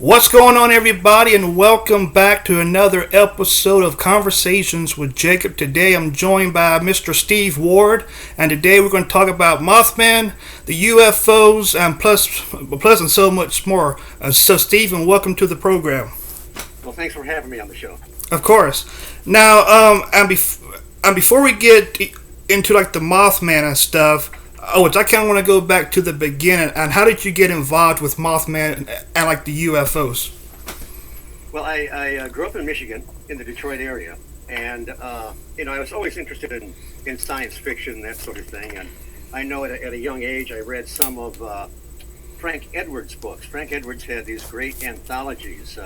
What's going on, everybody, and welcome back to another episode of Conversations with Jacob. Today I'm joined by Mr. Steve Ward, and today we're going to talk about Mothman, the UFOs, and plus and so much more. So, Stephen, welcome to the program. Well, thanks for having me on the show. Of course. Now, before we get into like the Mothman and stuff, I kind of want to go back to the beginning. And how did you get involved with Mothman and like the UFOs? Well, I grew up in Michigan, in the Detroit area, and I was always interested in science fiction, that sort of thing. And I know at a young age, I read some of Frank Edwards' books. Frank Edwards had these great anthologies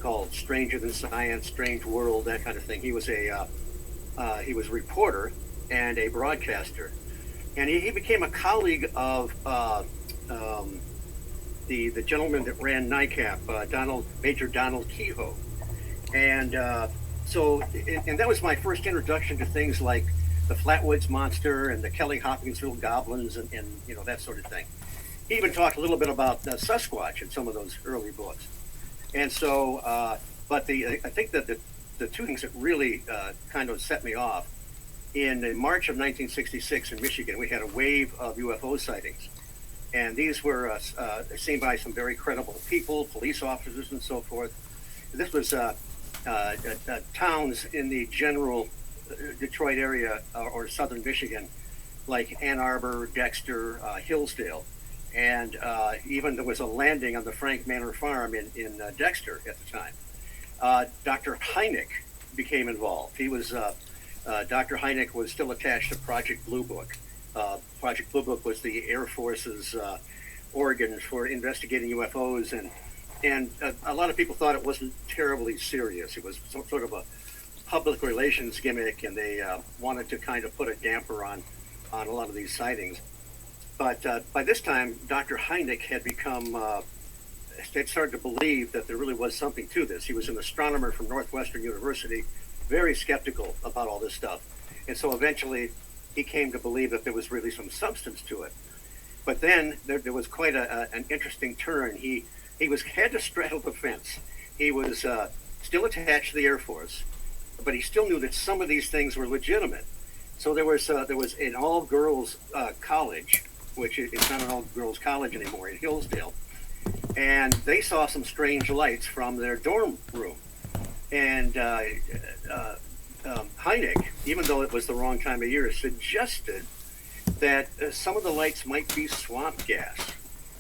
called Stranger Than Science, Strange World, that kind of thing. He was a reporter and a broadcaster. And he became a colleague of the gentleman that ran NICAP, Major Donald Kehoe. And and that was my first introduction to things like the Flatwoods Monster and the Kelly Hopkinsville Goblins and that sort of thing. He even talked a little bit about Sasquatch in some of those early books. And so, I think that the two things that really kind of set me off, in March of 1966 in Michigan, we had a wave of UFO sightings. And these were seen by some very credible people, police officers and so forth. This was towns in the general Detroit area or southern Michigan, like Ann Arbor, Dexter, Hillsdale. And even there was a landing on the Frank Manor Farm in Dexter at the time. Dr. Hynek became involved. He was... Dr. Hynek was still attached to Project Blue Book. Project Blue Book was the Air Force's organ for investigating UFOs, and a lot of people thought it wasn't terribly serious. It was sort of a public relations gimmick, and they wanted to kind of put a damper on a lot of these sightings. But by this time, Dr. Hynek had had started to believe that there really was something to this. He was an astronomer from Northwestern University, very skeptical about all this stuff. And so eventually he came to believe that there was really some substance to it. But then there was quite an interesting turn. He had to straddle the fence. He was still attached to the Air Force, but he still knew that some of these things were legitimate. So there was an all-girls college, which is not an all-girls college anymore, in Hillsdale. And they saw some strange lights from their dorm room. And Hynek, even though it was the wrong time of year, suggested that some of the lights might be swamp gas.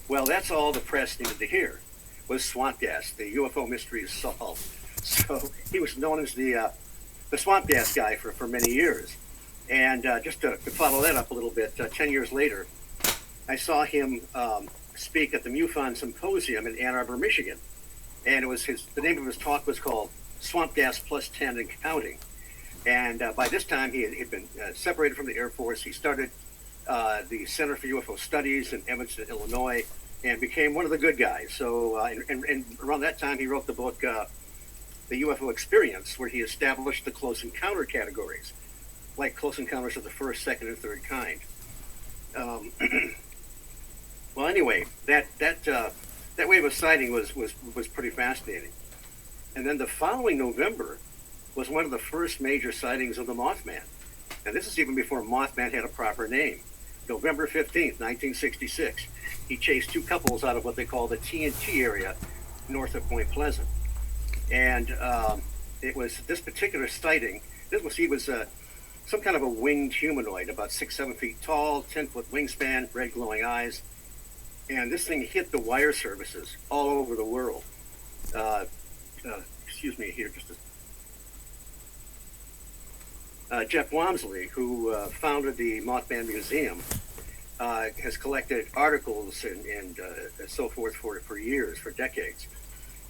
Well, that's all the press needed to hear, was swamp gas. The UFO mystery is solved. So he was known as the swamp gas guy for many years. And just to follow that up a little bit, 10 years later, I saw him speak at the MUFON Symposium in Ann Arbor, Michigan. And it was the name of his talk was called Swamp Gas Plus 10 and Counting. And by this time, he had been separated from the Air Force. He started the Center for UFO Studies in Evanston, Illinois, and became one of the good guys. So, and around that time, he wrote the book, The UFO Experience, where he established the close encounter categories, like close encounters of the first, second, and third kind. Well, anyway, that wave of sighting was pretty fascinating. And then the following November was one of the first major sightings of the Mothman. And this is even before Mothman had a proper name. November 15th, 1966. He chased two couples out of what they call the TNT area north of Point Pleasant. And it was this particular sighting, he was some kind of a winged humanoid, about 6-7 feet tall, 10-foot wingspan, red glowing eyes. And this thing hit the wire services all over the world. Excuse me here, just Jeff Wamsley, who founded the Mothman Museum, has collected articles and so forth for years, for decades.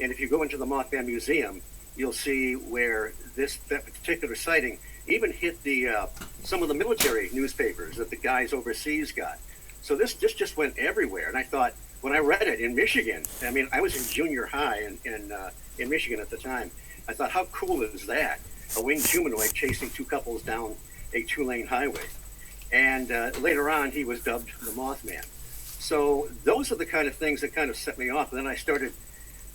And if you go into the Mothman Museum, you'll see where that particular sighting even hit some of the military newspapers that the guys overseas got. So this just went everywhere. And I thought, when I read it in Michigan, I mean, I was in junior high in Michigan at the time. I thought, how cool is that? A winged humanoid chasing two couples down a 2-lane highway. And later on, he was dubbed the Mothman. So those are the kind of things that kind of set me off. And then I started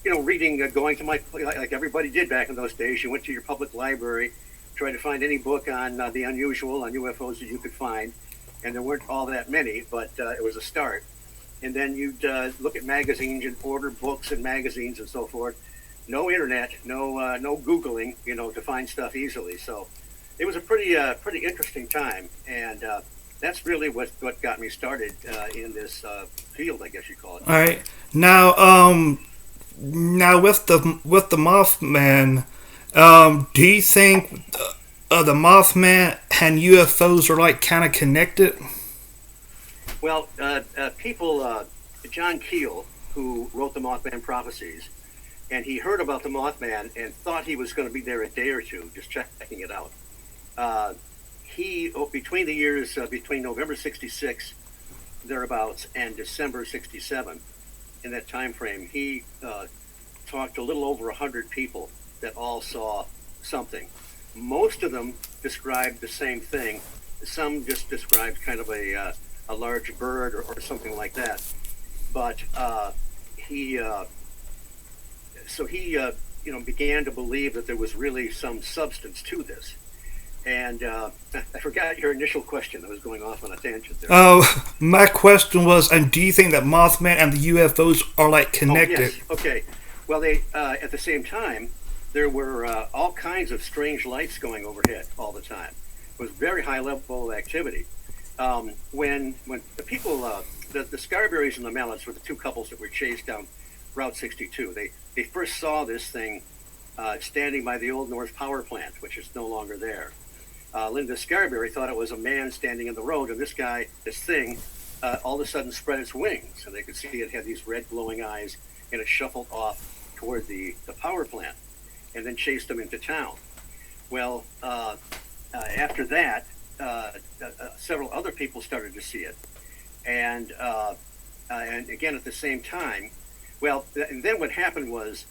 reading, going to like everybody did back in those days. You went to your public library, tried to find any book on the unusual, on UFOs that you could find, and there weren't all that many, but it was a start. And then you'd look at magazines and order books and magazines and so forth. No internet, no Googling, to find stuff easily. So it was a pretty interesting time, and that's really what got me started in this field, I guess you call it. All right. Now with the Mothman, do you think the Mothman and UFOs are like kind of connected? Well, John Keel, who wrote the Mothman Prophecies, and he heard about the Mothman and thought he was going to be there a day or two, just checking it out. Between the years between November '66 thereabouts and December '67, in that time frame, he talked to a little over 100 people that all saw something. Most of them described the same thing. Some just described kind of a large bird or something like that. But he began to believe that there was really some substance to this. And I forgot your initial question. I was going off on a tangent there. Oh, my question was, and do you think that Mothman and the UFOs are like connected? Oh, yes. Okay. Well, they at the same time, there were all kinds of strange lights going overhead all the time. It was very high level of activity. When the people, the Scarberrys and the Mallets were the two couples that were chased down Route 62. They first saw this thing standing by the old North Power Plant, which is no longer there. Linda Scarberry thought it was a man standing in the road, and this thing, all of a sudden spread its wings, and they could see it had these red glowing eyes, and it shuffled off toward the power plant, and then chased them into town. Well, after that, several other people started to see it, and again at the same time. Well, and then what happened was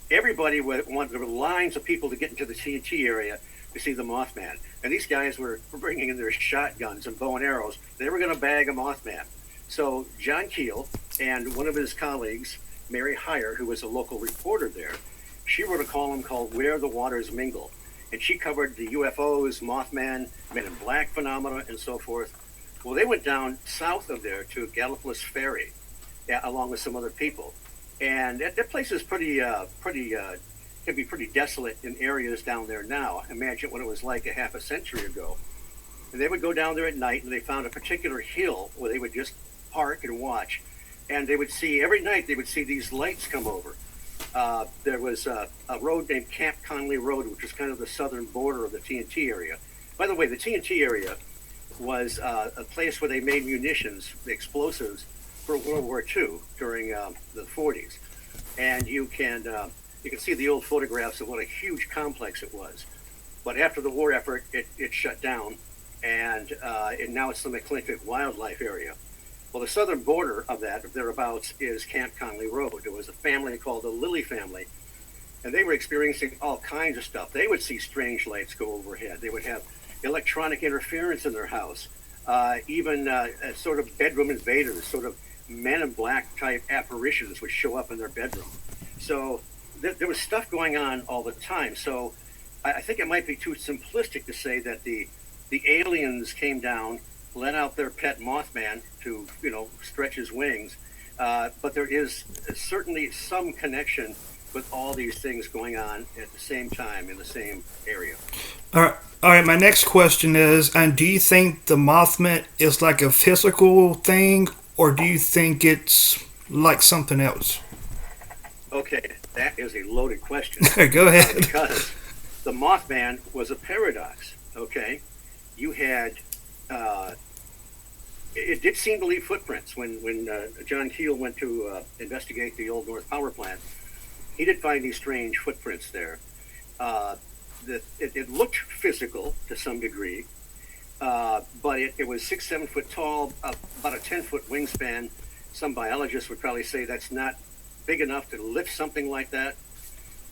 everybody wanted, there were lines of people to get into the TNT area to see the Mothman. And these guys were bringing in their shotguns and bow and arrows. They were going to bag a Mothman. So John Keel and one of his colleagues, Mary Heyer, who was a local reporter there, she wrote a column called Where the Waters Mingle. And she covered the UFOs, Mothman, Men in Black phenomena, and so forth. Well, they went down south of there to Gallipolis Ferry, along with some other people. And that place is can be pretty desolate in areas down there now. Imagine what it was like a half a century ago. And they would go down there at night, and they found a particular hill where they would just park and watch. And they would see, every night, they would see these lights come over. There was a road named Camp Conley Road, which was kind of the southern border of the TNT area. By the way, the TNT area was a place where they made munitions, the explosives, for World War II during the 40s. And you can see the old photographs of what a huge complex it was. But after the war effort, it shut down, and now it's the McClintock Wildlife Area. Well, the southern border of that, thereabouts, is Camp Conley Road. There was a family called the Lilly family, and they were experiencing all kinds of stuff. They would see strange lights go overhead. They would have electronic interference in their house, even sort of bedroom invaders, sort of Men in Black type apparitions would show up in their bedroom. So there was stuff going on all the time. So I think it might be too simplistic to say that the aliens came down, let out their pet Mothman to stretch his wings, but there is certainly some connection with all these things going on at the same time in the same area. All right. My next question is, and do you think the Mothman is like a physical thing, or do you think it's like something else? Okay, that is a loaded question. Go ahead. Because the Mothman was a paradox. Okay, you had. It did seem to leave footprints when John Keel went to investigate the old North Power Plant. He did find these strange footprints there. It looked physical to some degree, but it was 6-7 foot tall, about a 10-foot wingspan. Some biologists would probably say that's not big enough to lift something like that.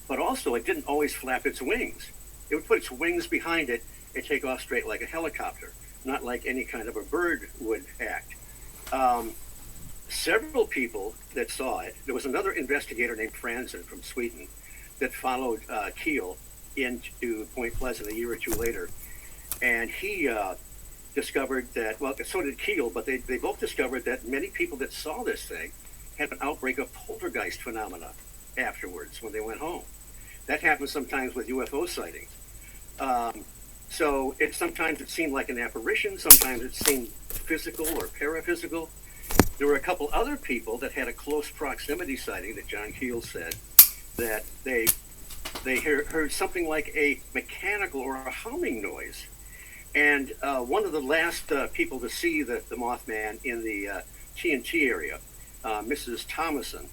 But also, it didn't always flap its wings. It would put its wings behind it and take off straight like a helicopter, not like any kind of a bird would act. several people that saw it. There was another investigator named Franzen from Sweden that followed Keel into Point Pleasant a year or two later, and he discovered that, well, so did Keel, but they both discovered that many people that saw this thing had an outbreak of poltergeist phenomena afterwards when they went home. That happens sometimes with UFO sightings. So sometimes it seemed like an apparition, sometimes it seemed physical or paraphysical. There were a couple other people that had a close proximity sighting that John Keel said that they heard something like a mechanical or a humming noise. And one of the last people to see the Mothman in the TNT area, Mrs. Thomason,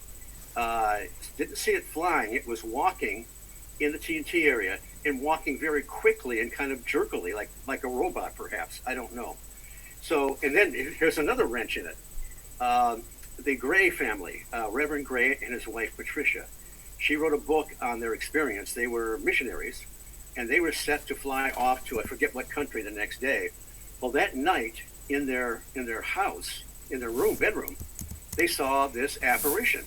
didn't see it flying. It was walking in the TNT area and walking very quickly and kind of jerkily, like a robot, perhaps. I don't know. So, and then here's another wrench in it. The Gray family, Reverend Gray and his wife Patricia, she wrote a book on their experience. They were missionaries, and they were set to fly off to I forget what country the next day. Well, that night in their house, in their bedroom, they saw this apparition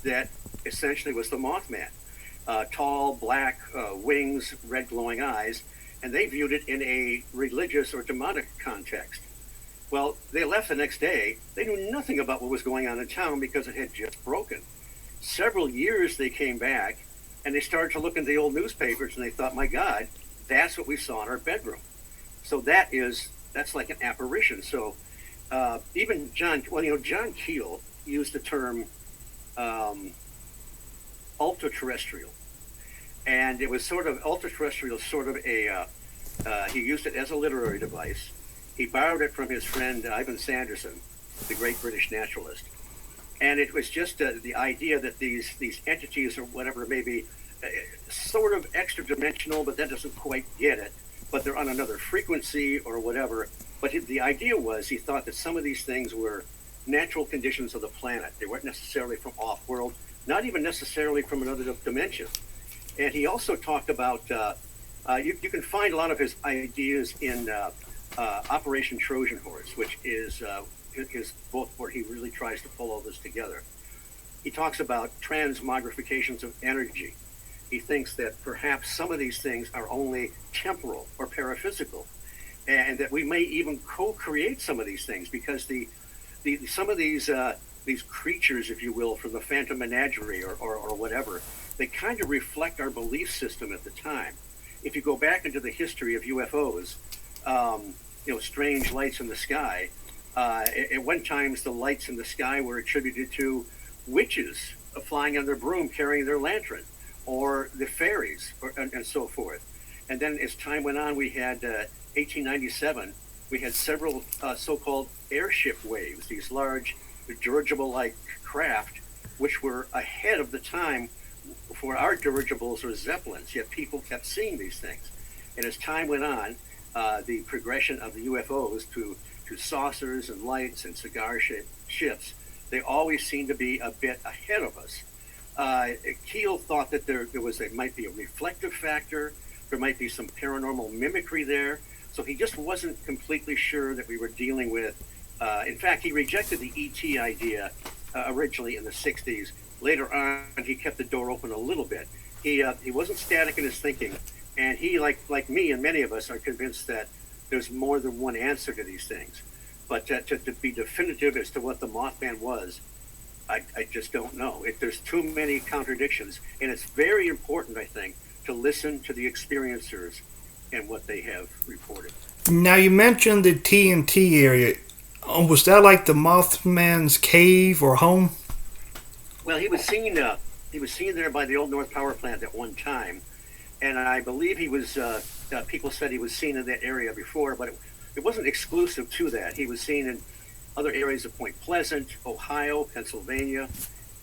that essentially was the Mothman. Tall, black wings, red glowing eyes, and they viewed it in a religious or demonic context. Well, they left the next day. They knew nothing about what was going on in town because it had just broken. Several years they came back, and they started to look into the old newspapers, and they thought, my God, that's what we saw in our bedroom. So that's like an apparition. So even John Keel used the term ultra-terrestrial. And it was sort of ultra-terrestrial, sort of he used it as a literary device. He borrowed it from his friend Ivan Sanderson, the great British naturalist. And it was just the idea that these entities or whatever may be sort of extra dimensional, but that doesn't quite get it. But they're on another frequency or whatever. But the idea was he thought that some of these things were natural conditions of the planet. They weren't necessarily from off-world, not even necessarily from another dimension. And he also talked about, you can find a lot of his ideas in Operation Trojan Horse, which is his book where he really tries to pull all this together. He talks about transmogrifications of energy. He thinks that perhaps some of these things are only temporal or paraphysical, and that we may even co-create some of these things because some of these creatures, if you will, from the Phantom Menagerie or whatever, they kind of reflect our belief system at the time. If you go back into the history of UFOs, strange lights in the sky, at one time the lights in the sky were attributed to witches flying on their broom carrying their lantern, or the fairies, and so forth. And then as time went on, we had 1897, we had several so-called airship waves, these large dirigible-like craft, which were ahead of the time for our dirigibles or zeppelins, yet people kept seeing these things. And as time went on, the progression of the UFOs to saucers and lights and cigar-shaped ships, they always seemed to be a bit ahead of us. Keel thought that there might be a reflective factor, there might be some paranormal mimicry there, so he just wasn't completely sure that we were dealing with. In fact, he rejected the ET idea originally in the 60s. Later on, he kept the door open a little bit. He wasn't static in his thinking, and he, like me and many of us, are convinced that there's more than one answer to these things. But to be definitive as to what the Mothman was, I just don't know. There's too many contradictions, and it's very important, I think, to listen to the experiencers and what they have reported. Now, you mentioned the TNT area. Was that like the Mothman's cave or home? Well, he was seen there by the Old North Power Plant at one time, and I believe he was. People said he was seen in that area before, but it wasn't exclusive to that. He was seen in other areas of Point Pleasant, Ohio, Pennsylvania,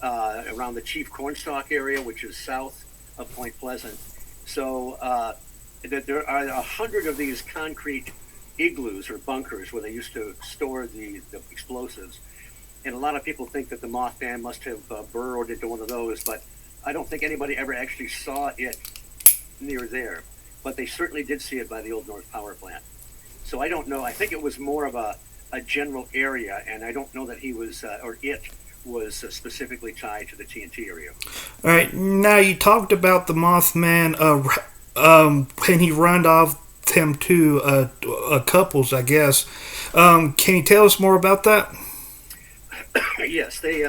around the Chief Cornstalk area, which is south of Point Pleasant. So that there are 100 of these concrete igloos or bunkers where they used to store the explosives. And a lot of people think that the Mothman must have burrowed into one of those, but I don't think anybody ever actually saw it near there. But they certainly did see it by the Old North Power Plant. So I don't know. I think it was more of a a general area, and I don't know that he was or it was specifically tied to the TNT area. All right, now you talked about the Mothman when he run off them two couples, I guess. Can you tell us more about that? Yes, they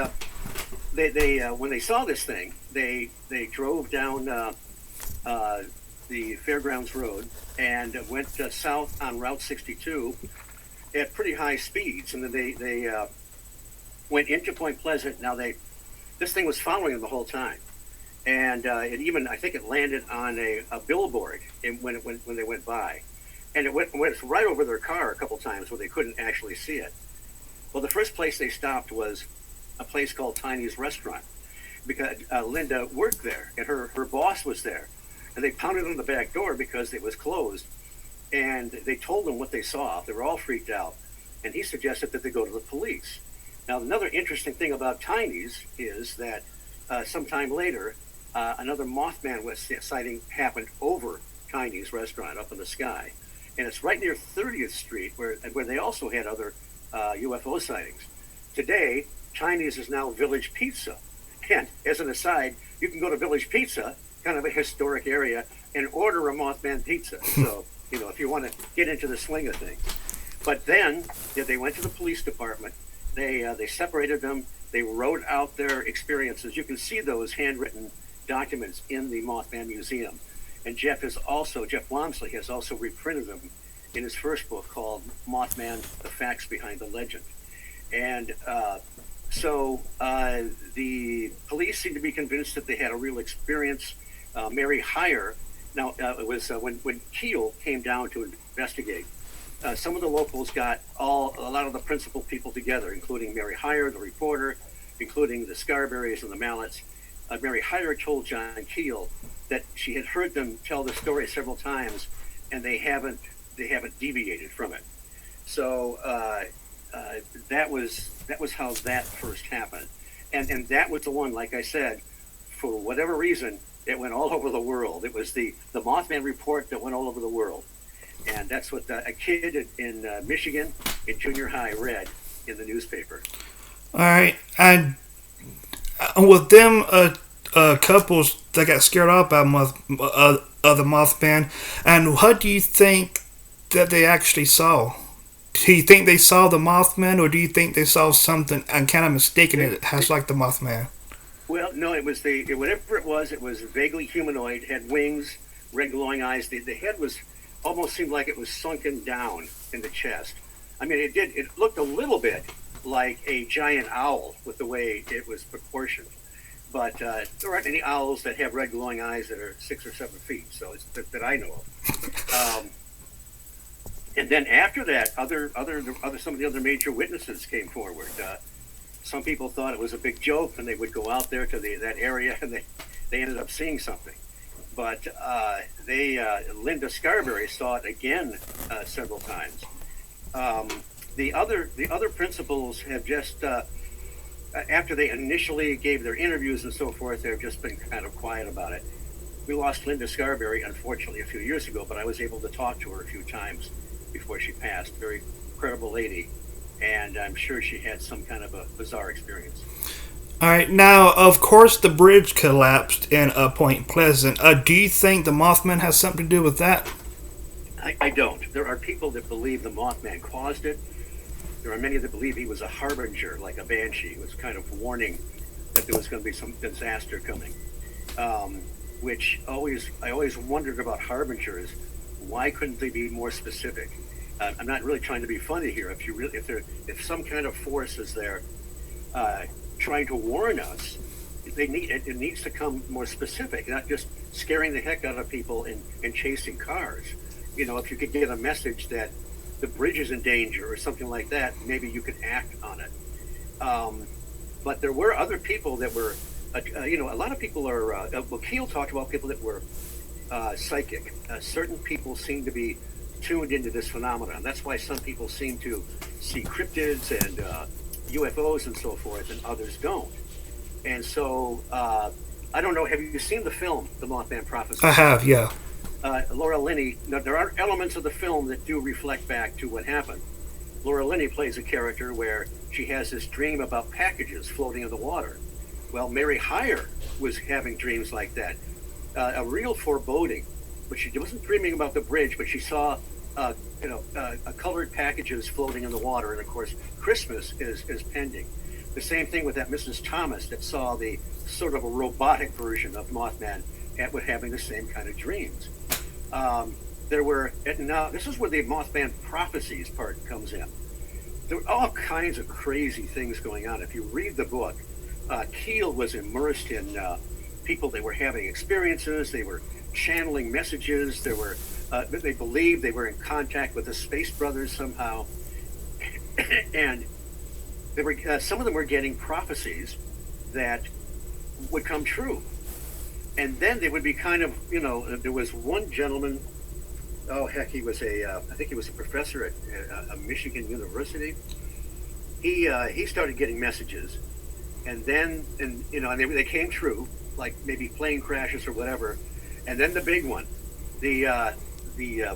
when they saw this thing, they drove down the Fairgrounds Road and went south on Route 62 at pretty high speeds, and then they went into Point Pleasant. Now this thing was following them the whole time, and it even I think it landed on a billboard when they went by, and it went right over their car a couple times where they couldn't actually see it. Well, the first place they stopped was a place called Tiny's Restaurant because Linda worked there and her boss was there, and they pounded on the back door because it was closed, and they told him what they saw. They were all freaked out, and he suggested that they go to the police. Now, another interesting thing about Tiny's is that sometime later, another Mothman sighting happened over Tiny's Restaurant up in the sky, and it's right near 30th Street where they also had other UFO sightings. Today, Chinese is now Village Pizza. And as an aside, you can go to Village Pizza, kind of a historic area, and order a Mothman pizza. So, if you want to get into the swing of things. But then they went to the police department. They separated them. They wrote out their experiences. You can see those handwritten documents in the Mothman Museum. And Jeff Wamsley has also reprinted them in his first book called Mothman, The Facts Behind the Legend. And so the police seem to be convinced that they had a real experience. Mary Heyer, now it was when Keel came down to investigate, some of the locals got a lot of the principal people together, including Mary Heyer, the reporter, including the Scarberries and the Mallets. Mary Heyer told John Keel that she had heard them tell the story several times, and they haven't deviated from it. So that was how that first happened, and that was the one, like I said, for whatever reason, it went all over the world. It was the Mothman report that went all over the world, and that's what a kid in Michigan in junior high read in the newspaper. All right, and with them couples that got scared off by the Mothman, and what do you think that they actually saw? Do you think they saw the Mothman, or do you think they saw something and kind of mistaken it has like the Mothman? Well, no, it was whatever it was vaguely humanoid, had wings, red glowing eyes. The head was almost seemed like it was sunken down in the chest. I mean, it looked a little bit like a giant owl with the way it was proportioned. But there aren't any owls that have red glowing eyes that are 6 or 7 feet, so that I know of. And then after that, some of the other major witnesses came forward. Some people thought it was a big joke, and they would go out there to that area, and they ended up seeing something. But Linda Scarberry saw it again several times. The other principals have just after they initially gave their interviews and so forth, they've just been kind of quiet about it. We lost Linda Scarberry, unfortunately, a few years ago, but I was able to talk to her a few times before she passed. Very credible lady, and I'm sure she had some kind of a bizarre experience. All right, now, of course, the bridge collapsed in Point Pleasant. Do you think the Mothman has something to do with that? I don't. There are people that believe the Mothman caused it. There are many that believe he was a harbinger, like a banshee. It was kind of warning that there was going to be some disaster coming. Which I always wondered about harbingers. Why couldn't they be more specific? I'm not really trying to be funny here. If some kind of force is there trying to warn us, it needs to come more specific, not just scaring the heck out of people and chasing cars. If you could get a message that the bridge is in danger or something like that, maybe you could act on it. But there were other people that were, a lot of people are, well, Keel talked about people that were psychic. Certain people seem to be tuned into this phenomenon. That's why some people seem to see cryptids and UFOs and so forth, and others don't. And so, I don't know, have you seen the film, The Mothman Prophecy? I have, yeah. Laura Linney, there are elements of the film that do reflect back to what happened. Laura Linney plays a character where she has this dream about packages floating in the water. Well, Mary Hyre was having dreams like that, a real foreboding. But she wasn't dreaming about the bridge, but she saw, colored packages floating in the water, and of course, Christmas is pending. The same thing with that Mrs. Thomas that saw the sort of a robotic version of Mothman and was having the same kind of dreams. There were, and now this is where the Mothman prophecies part comes in. There were all kinds of crazy things going on. If you read the book, Keel was immersed in people that were having experiences. They were channeling messages. They believed they were in contact with the Space Brothers somehow, and they were some of them were getting prophecies that would come true, and then they would be kind of, there was one gentleman. Oh heck, he was I think he was a professor at Michigan University. He started getting messages, and then they came true, like maybe plane crashes or whatever, and then the big one, the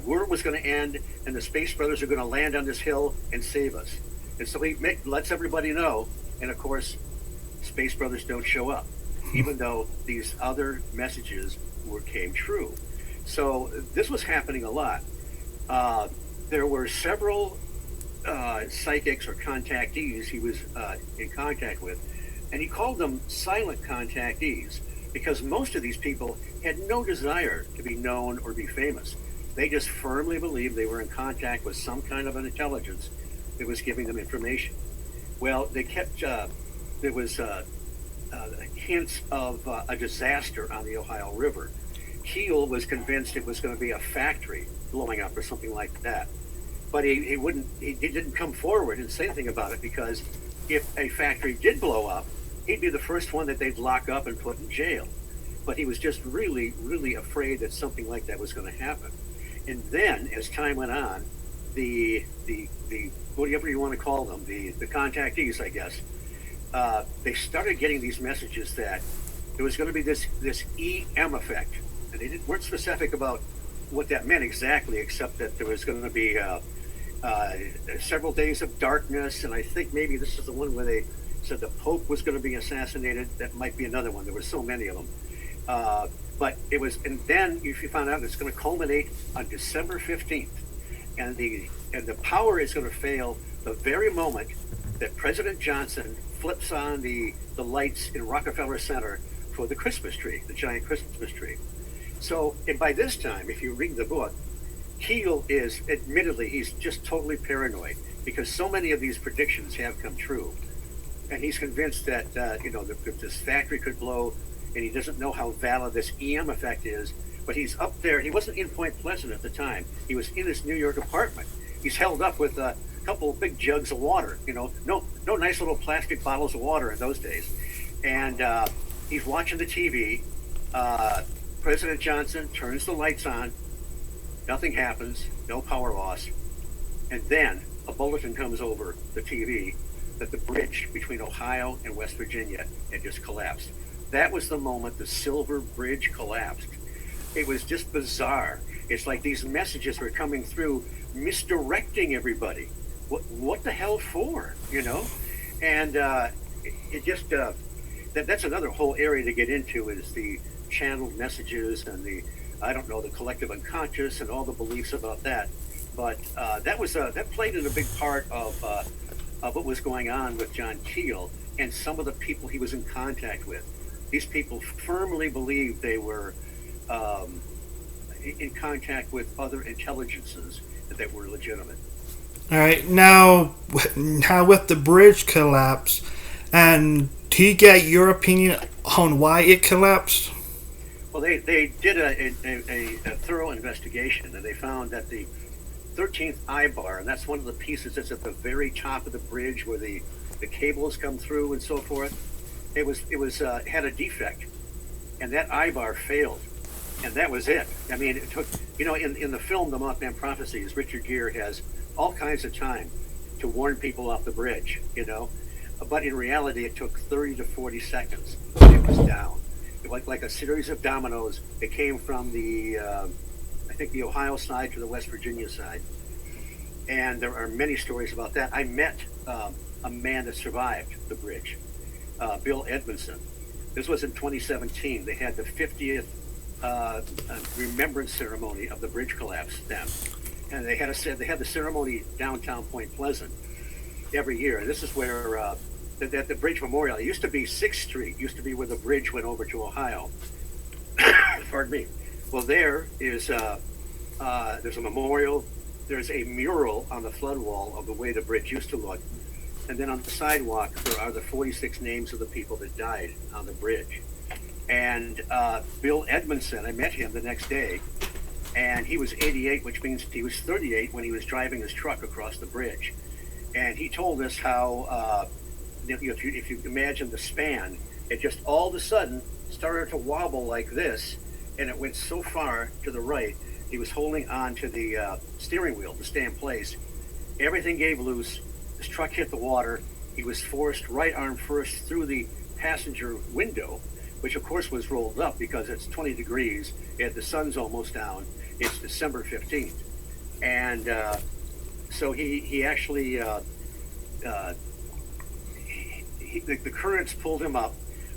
world was going to end, and the Space Brothers are going to land on this hill and save us. And so he lets everybody know, and of course, Space Brothers don't show up, even though these other messages came true. So this was happening a lot. There were several psychics or contactees he was in contact with, and he called them silent contactees because most of these people had no desire to be known or be famous. They just firmly believed they were in contact with some kind of an intelligence that was giving them information. Well, they kept, there was hints of a disaster on the Ohio River. Keel was convinced it was going to be a factory blowing up or something like that. But he didn't come forward and say anything about it, because if a factory did blow up, he'd be the first one that they'd lock up and put in jail. But he was just really, really afraid that something like that was going to happen. And then, as time went on, the whatever you want to call them, the contactees, I guess, they started getting these messages that there was going to be this EM effect, and they weren't specific about what that meant exactly, except that there was going to be several days of darkness, and I think maybe this is the one where they said the Pope was going to be assassinated. That might be another one. There were so many of them. But it was, and then if you found out it's going to culminate on December 15th, and the power is going to fail the very moment that President Johnson flips on the lights in Rockefeller Center for the Christmas tree, the giant Christmas tree. So, and by this time, if you read the book, Keel is, admittedly, he's just totally paranoid because so many of these predictions have come true. And he's convinced that, this factory could blow, and he doesn't know how valid this EM effect is. But he's up there. He wasn't in Point Pleasant at the time. He was in his New York apartment. He's held up with a couple of big jugs of water, no nice little plastic bottles of water in those days. And he's watching the TV. President Johnson turns the lights on. Nothing happens. No power loss. And then a bulletin comes over the TV that the bridge between Ohio and West Virginia had just collapsed. That was the moment the Silver Bridge collapsed. It was just bizarre. It's like these messages were coming through, misdirecting everybody. What the hell for, And it just, that's another whole area to get into, is the channeled messages and the collective unconscious and all the beliefs about that. But that played in a big part of what was going on with John Keel and some of the people he was in contact with. These people firmly believed they were in contact with other intelligences that were legitimate. All right, now with the bridge collapse, and do you get your opinion on why it collapsed? Well, they did a thorough investigation, and they found that the 13th eye bar, and that's one of the pieces that's at the very top of the bridge where the cables come through and so forth, it had a defect, and that eye bar failed, and that was it. I mean, it took, in the film The Mothman Prophecies, Richard Gere has all kinds of time to warn people off the bridge, but in reality it took 30 to 40 seconds and it was down. It was like a series of dominoes. It came from the I think the Ohio side to the West Virginia side, and there are many stories about that. I met a man that survived the bridge, Bill Edmondson. This was in 2017. They had the 50th remembrance ceremony of the bridge collapse then, and they had the ceremony downtown Point Pleasant every year. And this is where the bridge memorial. It used to be 6th Street. Used to be where the bridge went over to Ohio. Pardon me. Well, there's a memorial. There's a mural on the flood wall of the way the bridge used to look. And then on the sidewalk, there are the 46 names of the people that died on the bridge. And Bill Edmondson, I met him the next day, and he was 88, which means he was 38 when he was driving his truck across the bridge. And he told us how, if you imagine the span, it just all of a sudden started to wobble like this, and it went so far to the right, he was holding on to the steering wheel to stay in place. Everything gave loose. His truck hit the water. He was forced right arm first through the passenger window, which of course was rolled up because it's 20 degrees. The sun's almost down. It's December 15th. And so he actually, the currents pulled him up.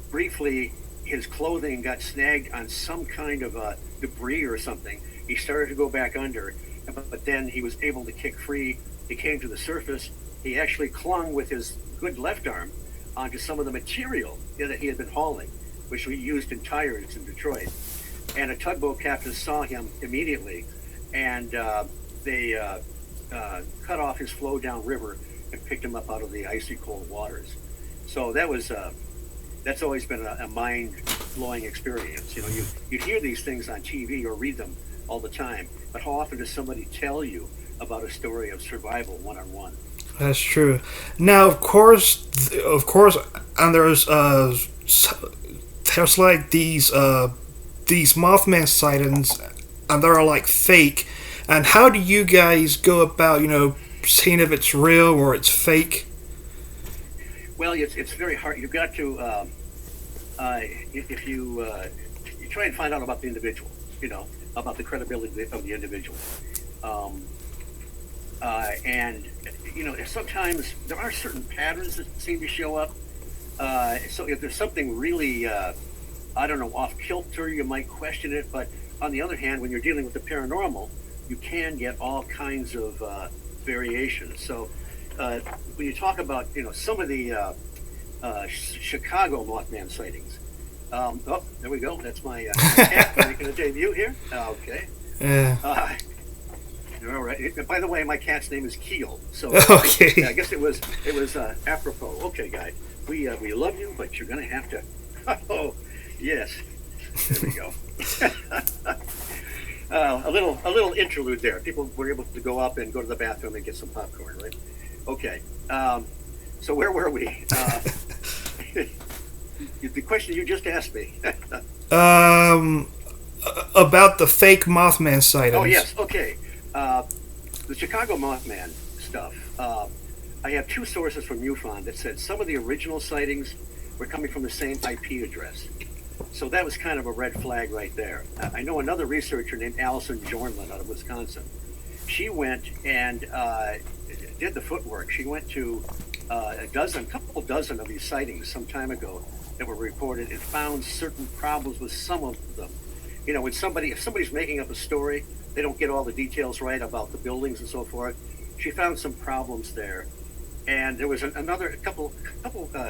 Briefly, his clothing got snagged on some kind of debris or something. He started to go back under, but then he was able to kick free. He came to the surface. He actually clung with his good left arm onto some of the material that he had been hauling, which we used in tires in Detroit. And a tugboat captain saw him immediately, and they cut off his flow downriver and picked him up out of the icy cold waters. So that's always been a mind-blowing experience. You hear these things on TV or read them all the time, but how often does somebody tell you about a story of survival one-on-one? That's true. Now, of course, and there's like these Mothman sightings, and they're like fake. And how do you guys go about, seeing if it's real or it's fake? Well, it's very hard. You've got to if you try and find out about the individual, about the credibility of the individual, and sometimes there are certain patterns that seem to show up. So if there's something really, off kilter, you might question it. But on the other hand, when you're dealing with the paranormal, you can get all kinds of variations. So when you talk about, some of the Chicago Mothman sightings. There we go. That's my cat making a debut here. Okay. Yeah. All right. By the way, my cat's name is Keel. So okay. I guess it was apropos. Okay, guy. We love you, but you're gonna have to. Oh, yes. There we go. A little interlude there. People were able to go up and go to the bathroom and get some popcorn, right? Okay. So where were we? The question you just asked me. About the fake Mothman sightings. Oh yes. Okay. The Chicago Mothman stuff. I have two sources from MUFON that said some of the original sightings were coming from the same IP address. So that was kind of a red flag right there. I know another researcher named Allison Jornlin out of Wisconsin. She went and did the footwork. She went to a couple dozen of these sightings some time ago that were reported and found certain problems with some of them. If somebody's making up a story, they don't get all the details right about the buildings and so forth. She found some problems there, and there was a couple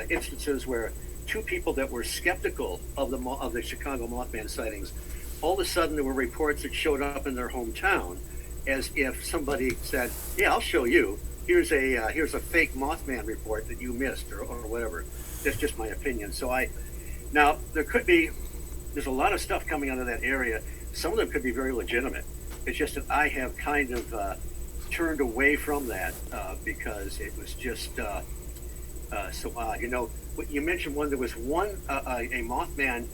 instances where two people that were skeptical of the Chicago Mothman sightings, all of a sudden there were reports that showed up in their hometown, as if somebody said, "Yeah, I'll show you. Here's a fake Mothman report that you missed," or whatever. That's just my opinion. Now there's a lot of stuff coming out of that area. Some of them could be very legitimate. It's just that I have kind of turned away from that because it was just so odd. You mentioned one. There was one a Mothman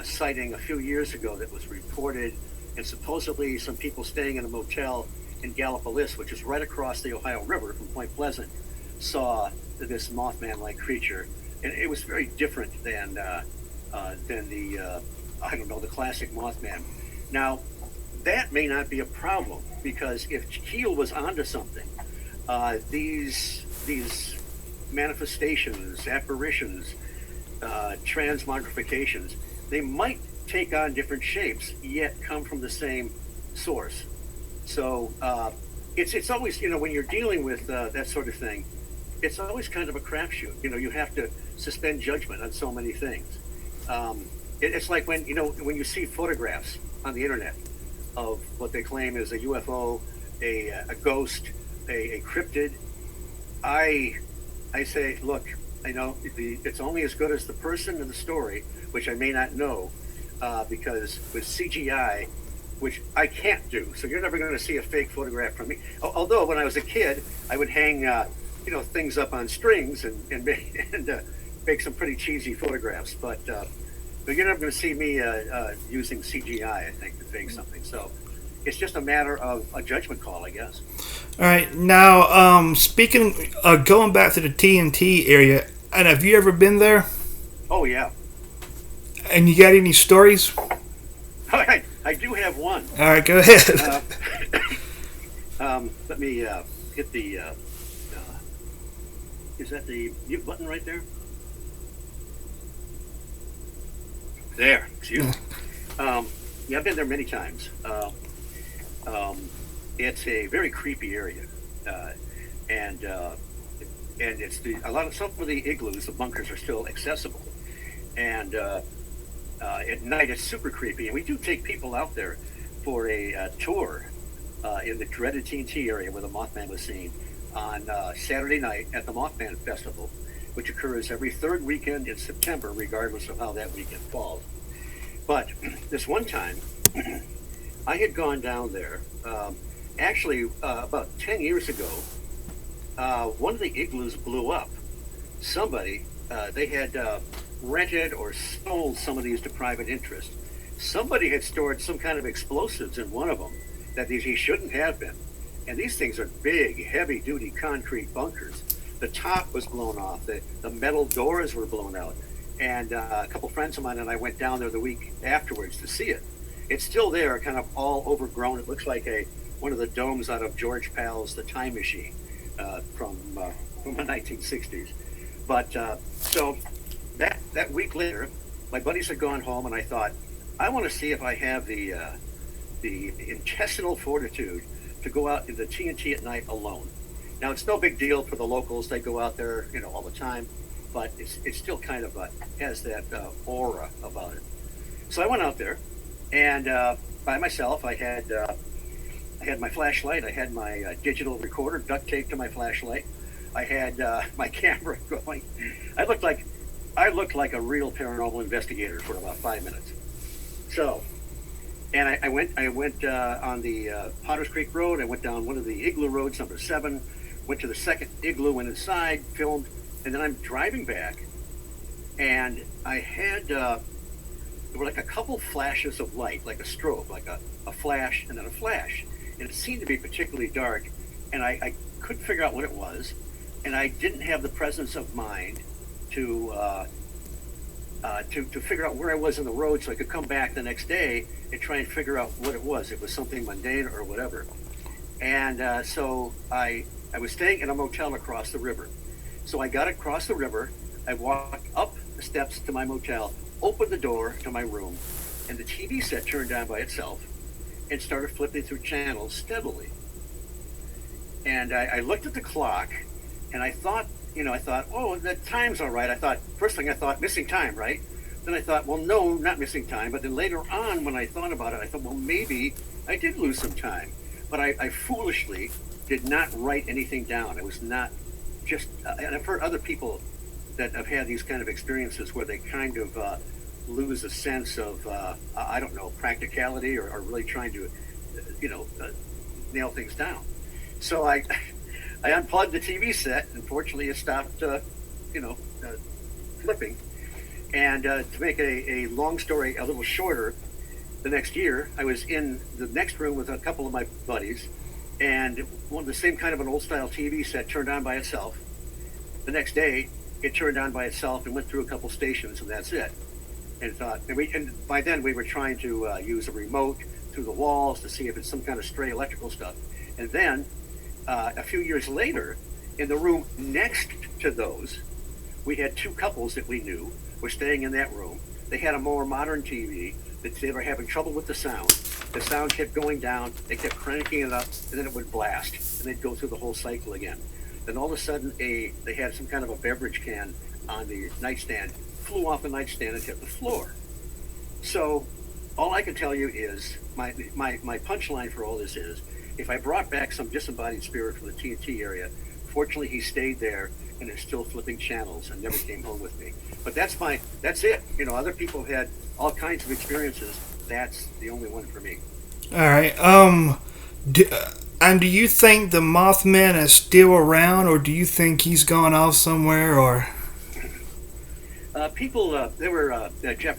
sighting a few years ago that was reported, and supposedly some people staying in a motel in Gallipolis, which is right across the Ohio River from Point Pleasant, saw this Mothman-like creature, and it was very different than the the classic Mothman. Now, that may not be a problem, because if Keel was onto something, these manifestations, apparitions, transmogrifications, they might take on different shapes, yet come from the same source. So it's always, when you're dealing with that sort of thing, it's always kind of a crapshoot. You have to suspend judgment on so many things. It's like when you see photographs on the internet of what they claim is a UFO, a ghost, a cryptid. I say, look, I know it's only as good as the person and the story, which I may not know, because with CGI, which I can't do, so you're never going to see a fake photograph from me. Although when I was a kid, I would hang, things up on strings and make some pretty cheesy photographs, but you're never going to see me using CGI, I think, to fake something. So it's just a matter of a judgment call, I guess. All right. Now, speaking, going back to the TNT area, and have you ever been there? Oh, yeah. And you got any stories? I do have one. All right, go ahead. Let me hit the. Is that the mute button right there? There. Excuse me. Yeah, I've been there many times. It's a very creepy area, and it's some of the igloos, the bunkers, are still accessible, and at night it's super creepy. And we do take people out there for a tour in the dreaded TNT area where the Mothman was seen on Saturday night at the Mothman Festival, which occurs every third weekend in September, regardless of how that weekend falls. But this one time, I had gone down there. Actually, about 10 years ago, one of the igloos blew up. Somebody, they had rented or sold some of these to private interest. Somebody had stored some kind of explosives in one of them that he shouldn't have been. And these things are big, heavy-duty concrete bunkers. The top was blown off. The metal doors were blown out. And a couple friends of mine and I went down there the week afterwards to see it. It's still there, kind of all overgrown. It looks like one of the domes out of George Pal's The Time Machine from the 1960s. But so that week later, my buddies had gone home, and I thought, I want to see if I have the intestinal fortitude to go out into TNT at night alone. Now, it's no big deal for the locals. They go out there, all the time, but it's still kind of has that aura about it. So I went out there, and by myself, I had my flashlight. I had my digital recorder duct taped to my flashlight. I had my camera going. I looked like a real paranormal investigator for about 5 minutes. So, and I went on the Potters Creek Road. I went down one of the igloo roads, number 7. Went to the second igloo, went inside, filmed, and then I'm driving back, and I had there were like a couple flashes of light, like a strobe, like a flash and then a flash, and it seemed to be particularly dark, and I couldn't figure out what it was, and I didn't have the presence of mind to figure out where I was in the road, so I could come back the next day and try and figure out what it was. It was something mundane or whatever, and so I was staying in a motel across the river. So I got across the river, I walked up the steps to my motel, opened the door to my room, and the TV set turned on by itself and started flipping through channels steadily. And I looked at the clock, and I thought, oh, the time's all right. First thing I thought, missing time, right? Then I thought, well, no, not missing time. But then later on, when I thought about it, I thought, well, maybe I did lose some time. But I foolishly did not write anything down. I was not just, and I've heard other people that have had these kind of experiences where they kind of lose a sense of, I don't know, practicality or really trying to, nail things down. So I unplugged the TV set, and fortunately it stopped, flipping. And to make a long story a little shorter, the next year I was in the next room with a couple of my buddies, and one of the same kind of an old style TV set turned on by itself. The next day, it turned on by itself and went through a couple stations, and that's it. And by then we were trying to use a remote through the walls to see if it's some kind of stray electrical stuff. And then a few years later, in the room next to those, we had two couples that we knew were staying in that room. They had a more modern TV. They were having trouble with the sound. The sound kept going down. They kept cranking it up, and then it would blast, and they'd go through the whole cycle again. Then all of a sudden, they had some kind of a beverage can on the nightstand, flew off the nightstand and hit the floor. So all I can tell you is my punchline for all this is, if I brought back some disembodied spirit from the TNT area, fortunately he stayed there and is still flipping channels and never came home with me. But that's it. You know, other people had all kinds of experiences. That's the only one for me. All right. And do you think the Mothman is still around, or do you think he's gone off somewhere, or? Jeff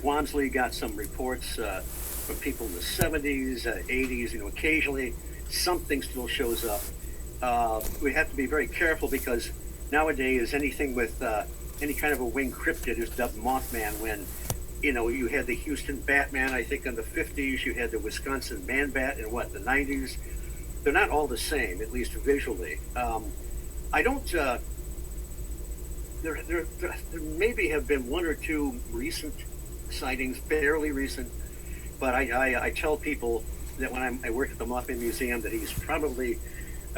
Wamsley got some reports from people in the 70s, 80s. You know, occasionally something still shows up. We have to be very careful because nowadays anything with any kind of a winged cryptid is dubbed Mothman. When, you know, you had the Houston Batman, I think in the 50s, you had the Wisconsin Man Bat in the 90s. They're not all the same, at least visually. I don't. There maybe have been one or two recent sightings, fairly recent, but I tell people that when I work at the Mothman Museum that he's probably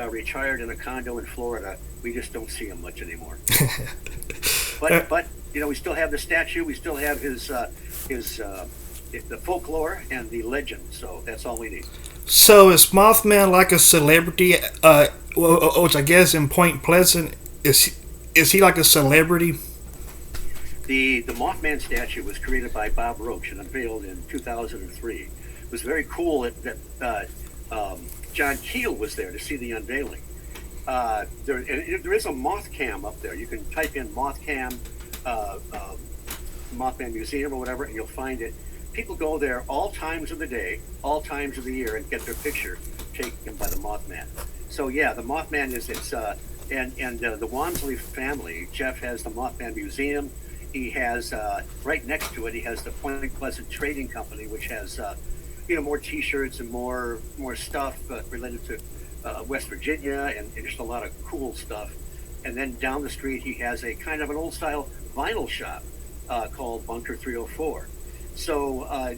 retired in a condo in Florida. We just don't see him much anymore. But you know, we still have the statue. We still have his the folklore and the legend. So that's all we need. So is Mothman like a celebrity? Which I guess in Point Pleasant, is he like a celebrity? The Mothman statue was created by Bob Roach and unveiled in 2003. It was very cool that John Keel was there to see the unveiling. There is a moth cam up there. You can type in moth cam, Mothman Museum or whatever, and you'll find it. People go there all times of the day, all times of the year, and get their picture taken by the Mothman. So yeah, the Mothman is the Wamsley family. Jeff has the Mothman Museum. He has right next to it. He has the Point Pleasant Trading Company, which has more T-shirts and more stuff related to West Virginia and just a lot of cool stuff. And then down the street, he has a kind of an old style vinyl shop called Bunker 304. So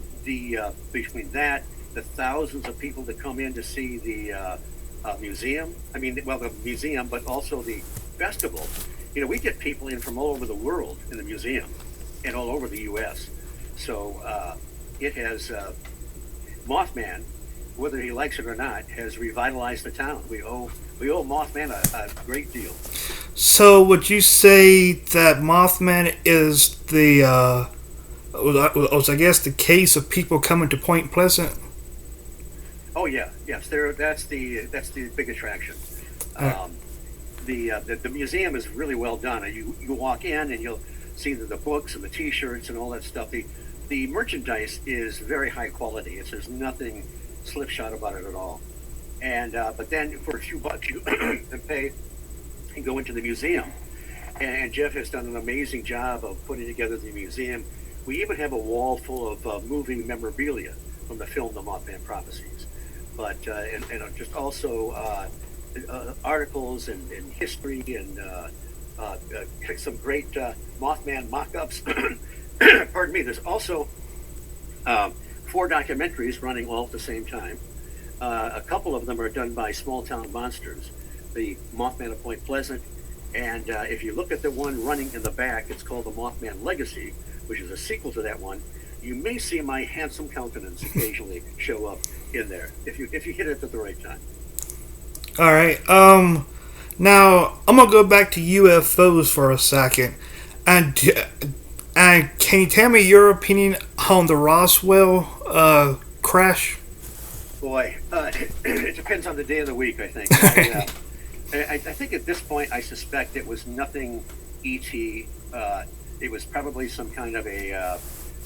between that, the thousands of people that come in to see the museum, the museum, but also the festival, we get people in from all over the world in the museum and all over the U.S. So it has, Mothman, whether he likes it or not, has revitalized the town. We owe Mothman a great deal. So would you say that Mothman is the was I guess the case of people coming to Point Pleasant? Oh yeah, yes. That's the big attraction. The museum is really well done. You walk in and you'll see the books and the T-shirts and all that stuff. The merchandise is very high quality. There's nothing slipshod about it at all. And but then for a few bucks you can pay and go into the museum. And Jeff has done an amazing job of putting together the museum. We even have a wall full of moving memorabilia from the film The Mothman Prophecies. But and just also articles and history and some great Mothman mock-ups. Pardon me. There's also 4 documentaries running all at the same time. A couple of them are done by Small Town Monsters, the Mothman of Point Pleasant. And if you look at the one running in the back, it's called The Mothman Legacy, which is a sequel to that one. You may see my handsome countenance occasionally show up in there if you hit it at the right time. All right. Now I'm gonna go back to UFOs for a second, and can you tell me your opinion on the Roswell crash? Boy, it depends on the day of the week, I think. I think at this point, I suspect it was nothing ET. It was probably some kind of a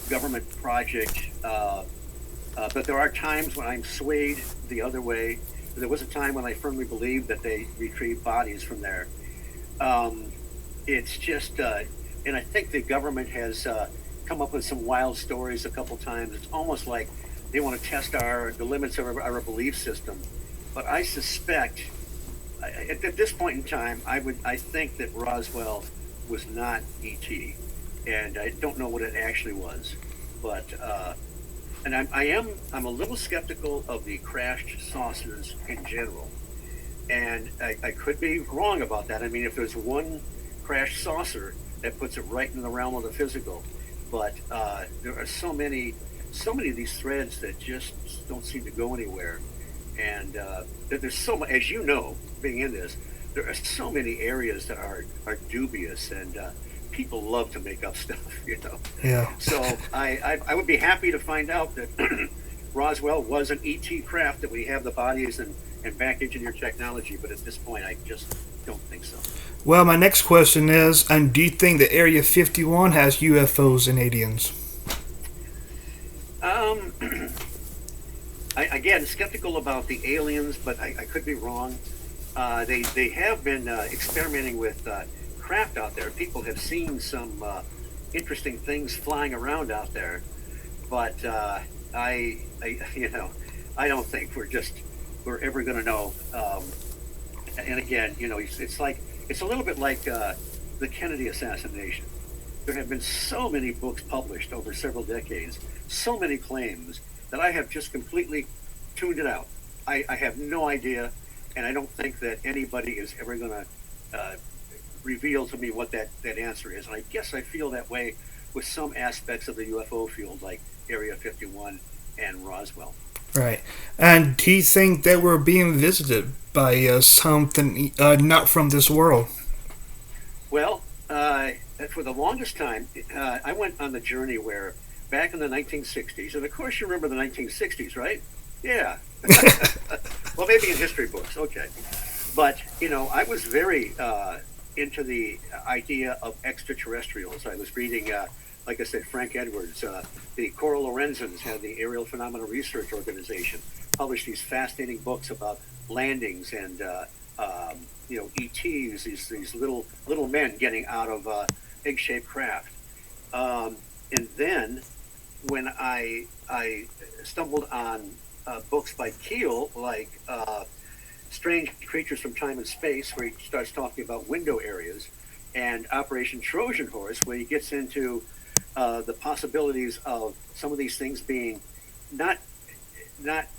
government project. But there are times when I'm swayed the other way. There was a time when I firmly believed that they retrieved bodies from there. It's just, and I think the government has come up with some wild stories a couple times. It's almost like they want to test the limits of our belief system. But I suspect, at this point in time, I think that Roswell was not ET, and I don't know what it actually was, but and I'm a little skeptical of the crashed saucers in general, and I could be wrong about that. I mean, if there's one crashed saucer, that puts it right in the realm of the physical, but there are so many of these threads that just don't seem to go anywhere, and there's so much, as you know, being in this, there are so many areas that are dubious, and people love to make up stuff, you know. Yeah. So I would be happy to find out that Roswell was an ET craft, that we have the bodies and back engineer technology, but at this point, I just don't think so. Well, my next question is, and do you think that Area 51 has UFOs and aliens? Um, again, skeptical about the aliens, but I could be wrong. They have been experimenting with craft out there. People have seen some interesting things flying around out there, but I you know, I don't think we're ever going to know. And again, you know, it's a little bit like the Kennedy assassination. There have been so many books published over several decades, so many claims, that I have just completely tuned it out. I have no idea, and I don't think that anybody is ever going to reveal to me what that answer is. And I guess I feel that way with some aspects of the UFO field, like Area 51 and Roswell. Right. And do you think that we're being visited by something not from this world? Well, for the longest time, I went on the journey where back in the 1960s, and of course you remember the 1960s, right? Yeah. Well, maybe in history books, okay. But, you know, I was very into the idea of extraterrestrials. I was reading, like I said, Frank Edwards, the Coral Lorenzens had the Aerial Phenomena Research Organization, published these fascinating books about landings and, you know, ETs, these little men getting out of egg-shaped craft. And then when I stumbled on books by Keel, like Strange Creatures from Time and Space, where he starts talking about window areas, and Operation Trojan Horse, where he gets into the possibilities of some of these things being not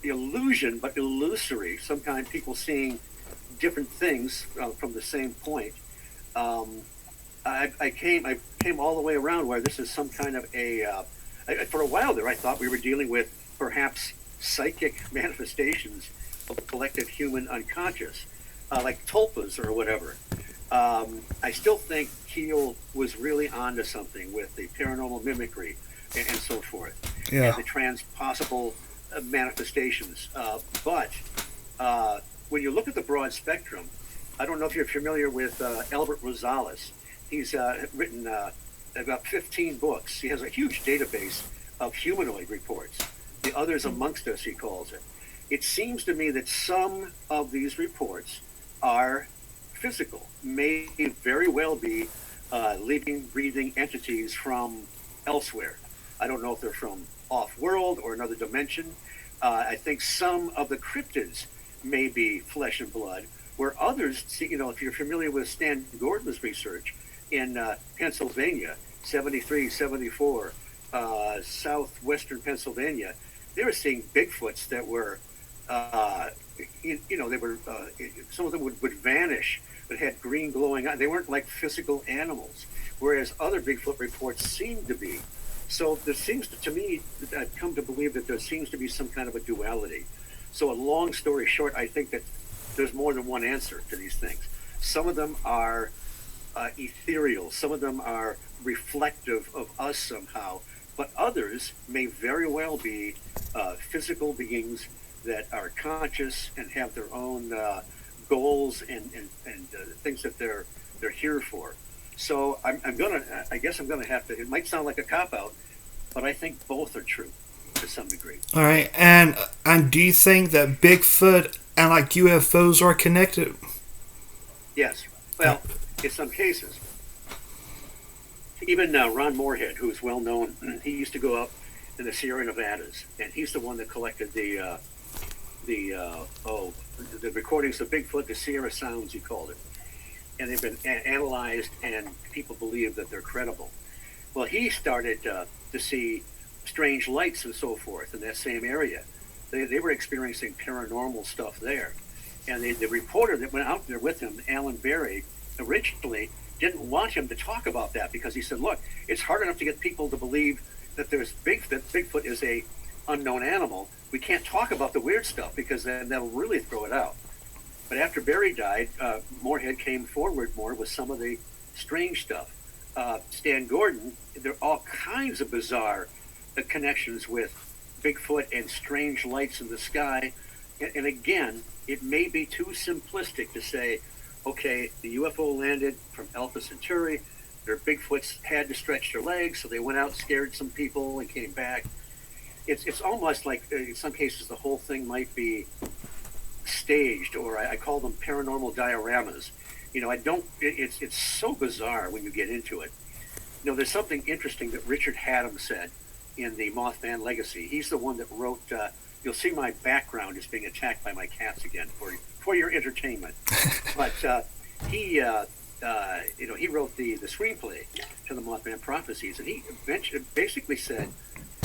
illusion, but illusory. Sometimes people seeing different things from the same point. I came all the way around where this is some kind of for a while there, I thought we were dealing with perhaps psychic manifestations of the collective human unconscious, like tulpas or whatever. I still think Keel was really onto something with the paranormal mimicry and so forth, Yeah. and the possible manifestations. But when you look at the broad spectrum, I don't know if you're familiar with Albert Rosales. He's written about 15 books. He has a huge database of humanoid reports. The others amongst us, he calls it. It seems to me that some of these reports are physical, may very well be living, breathing entities from elsewhere. I don't know if they're from off-world or another dimension. I think some of the cryptids may be flesh and blood, where others, you know, if you're familiar with Stan Gordon's research in Pennsylvania, 73, 74, southwestern Pennsylvania, they were seeing Bigfoots that were, you know, they were, some of them would vanish, but had green glowing eyes. They weren't like physical animals, whereas other Bigfoot reports seem to be. So there seems to me, I've come to believe that there seems to be some kind of a duality. So a long story short, I think that there's more than one answer to these things. Some of them are ethereal. Some of them are reflective of us somehow. But others may very well be physical beings that are conscious and have their own goals and things that they're here for. So I guess I'm gonna have to. It might sound like a cop out, but I think both are true to some degree. All right, and do you think that Bigfoot and like UFOs are connected? Yes. Well, in some cases. Even Ron Moorhead, who's well known, he used to go out in the Sierra Nevadas, and he's the one that collected the the recordings of Bigfoot, the Sierra Sounds, he called it, and they've been analyzed, and people believe that they're credible. Well, he started to see strange lights and so forth in that same area. They were experiencing paranormal stuff there. And the reporter that went out there with him, Alan Berry, originally didn't want him to talk about that because he said, look, it's hard enough to get people to believe that Bigfoot is a unknown animal. We can't talk about the weird stuff because then that'll really throw it out. But after Berry died, Moorhead came forward more with some of the strange stuff. Stan Gordon, there are all kinds of bizarre connections with Bigfoot and strange lights in the sky. And again, it may be too simplistic to say, okay, the UFO landed from Alpha Centauri, their Bigfoots had to stretch their legs, so they went out, scared some people, and came back. It's almost like, in some cases, the whole thing might be staged, or I call them paranormal dioramas. It's so bizarre when you get into it. There's something interesting that Richard Haddam said in the Mothman Legacy. He's the one that wrote, you'll see my background is being attacked by my cats again for your entertainment. But he wrote the screenplay to the Mothman Prophecies, and he basically said,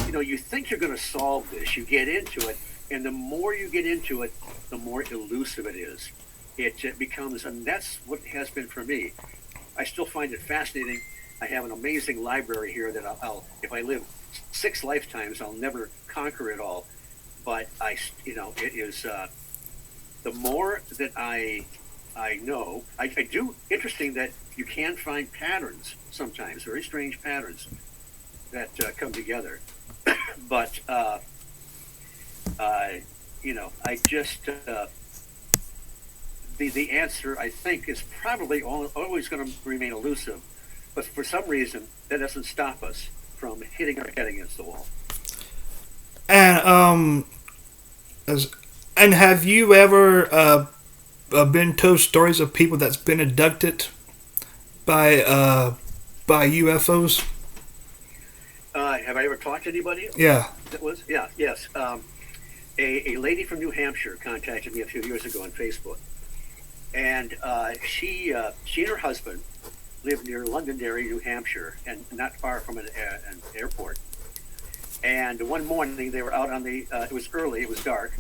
you think you're going to solve this, you get into it, and the more you get into it, the more elusive it is. It becomes, and that's what it has been for me. I still find it fascinating. I have an amazing library here that I'll if I live 6 lifetimes, I'll never conquer it all. But it is the more that I know. I do. Interesting that you can find patterns sometimes, very strange patterns that come together. But I just the answer I think is probably always going to remain elusive. But for some reason, that doesn't stop us from hitting our head against the wall. And and have you ever been told stories of people that's been abducted by UFOs? Have I ever talked to anybody? Yeah. Yes. A lady from New Hampshire contacted me a few years ago on Facebook, and she and her husband lived near Londonderry, New Hampshire, and not far from an airport. And one morning they were out on the, it was early, it was dark,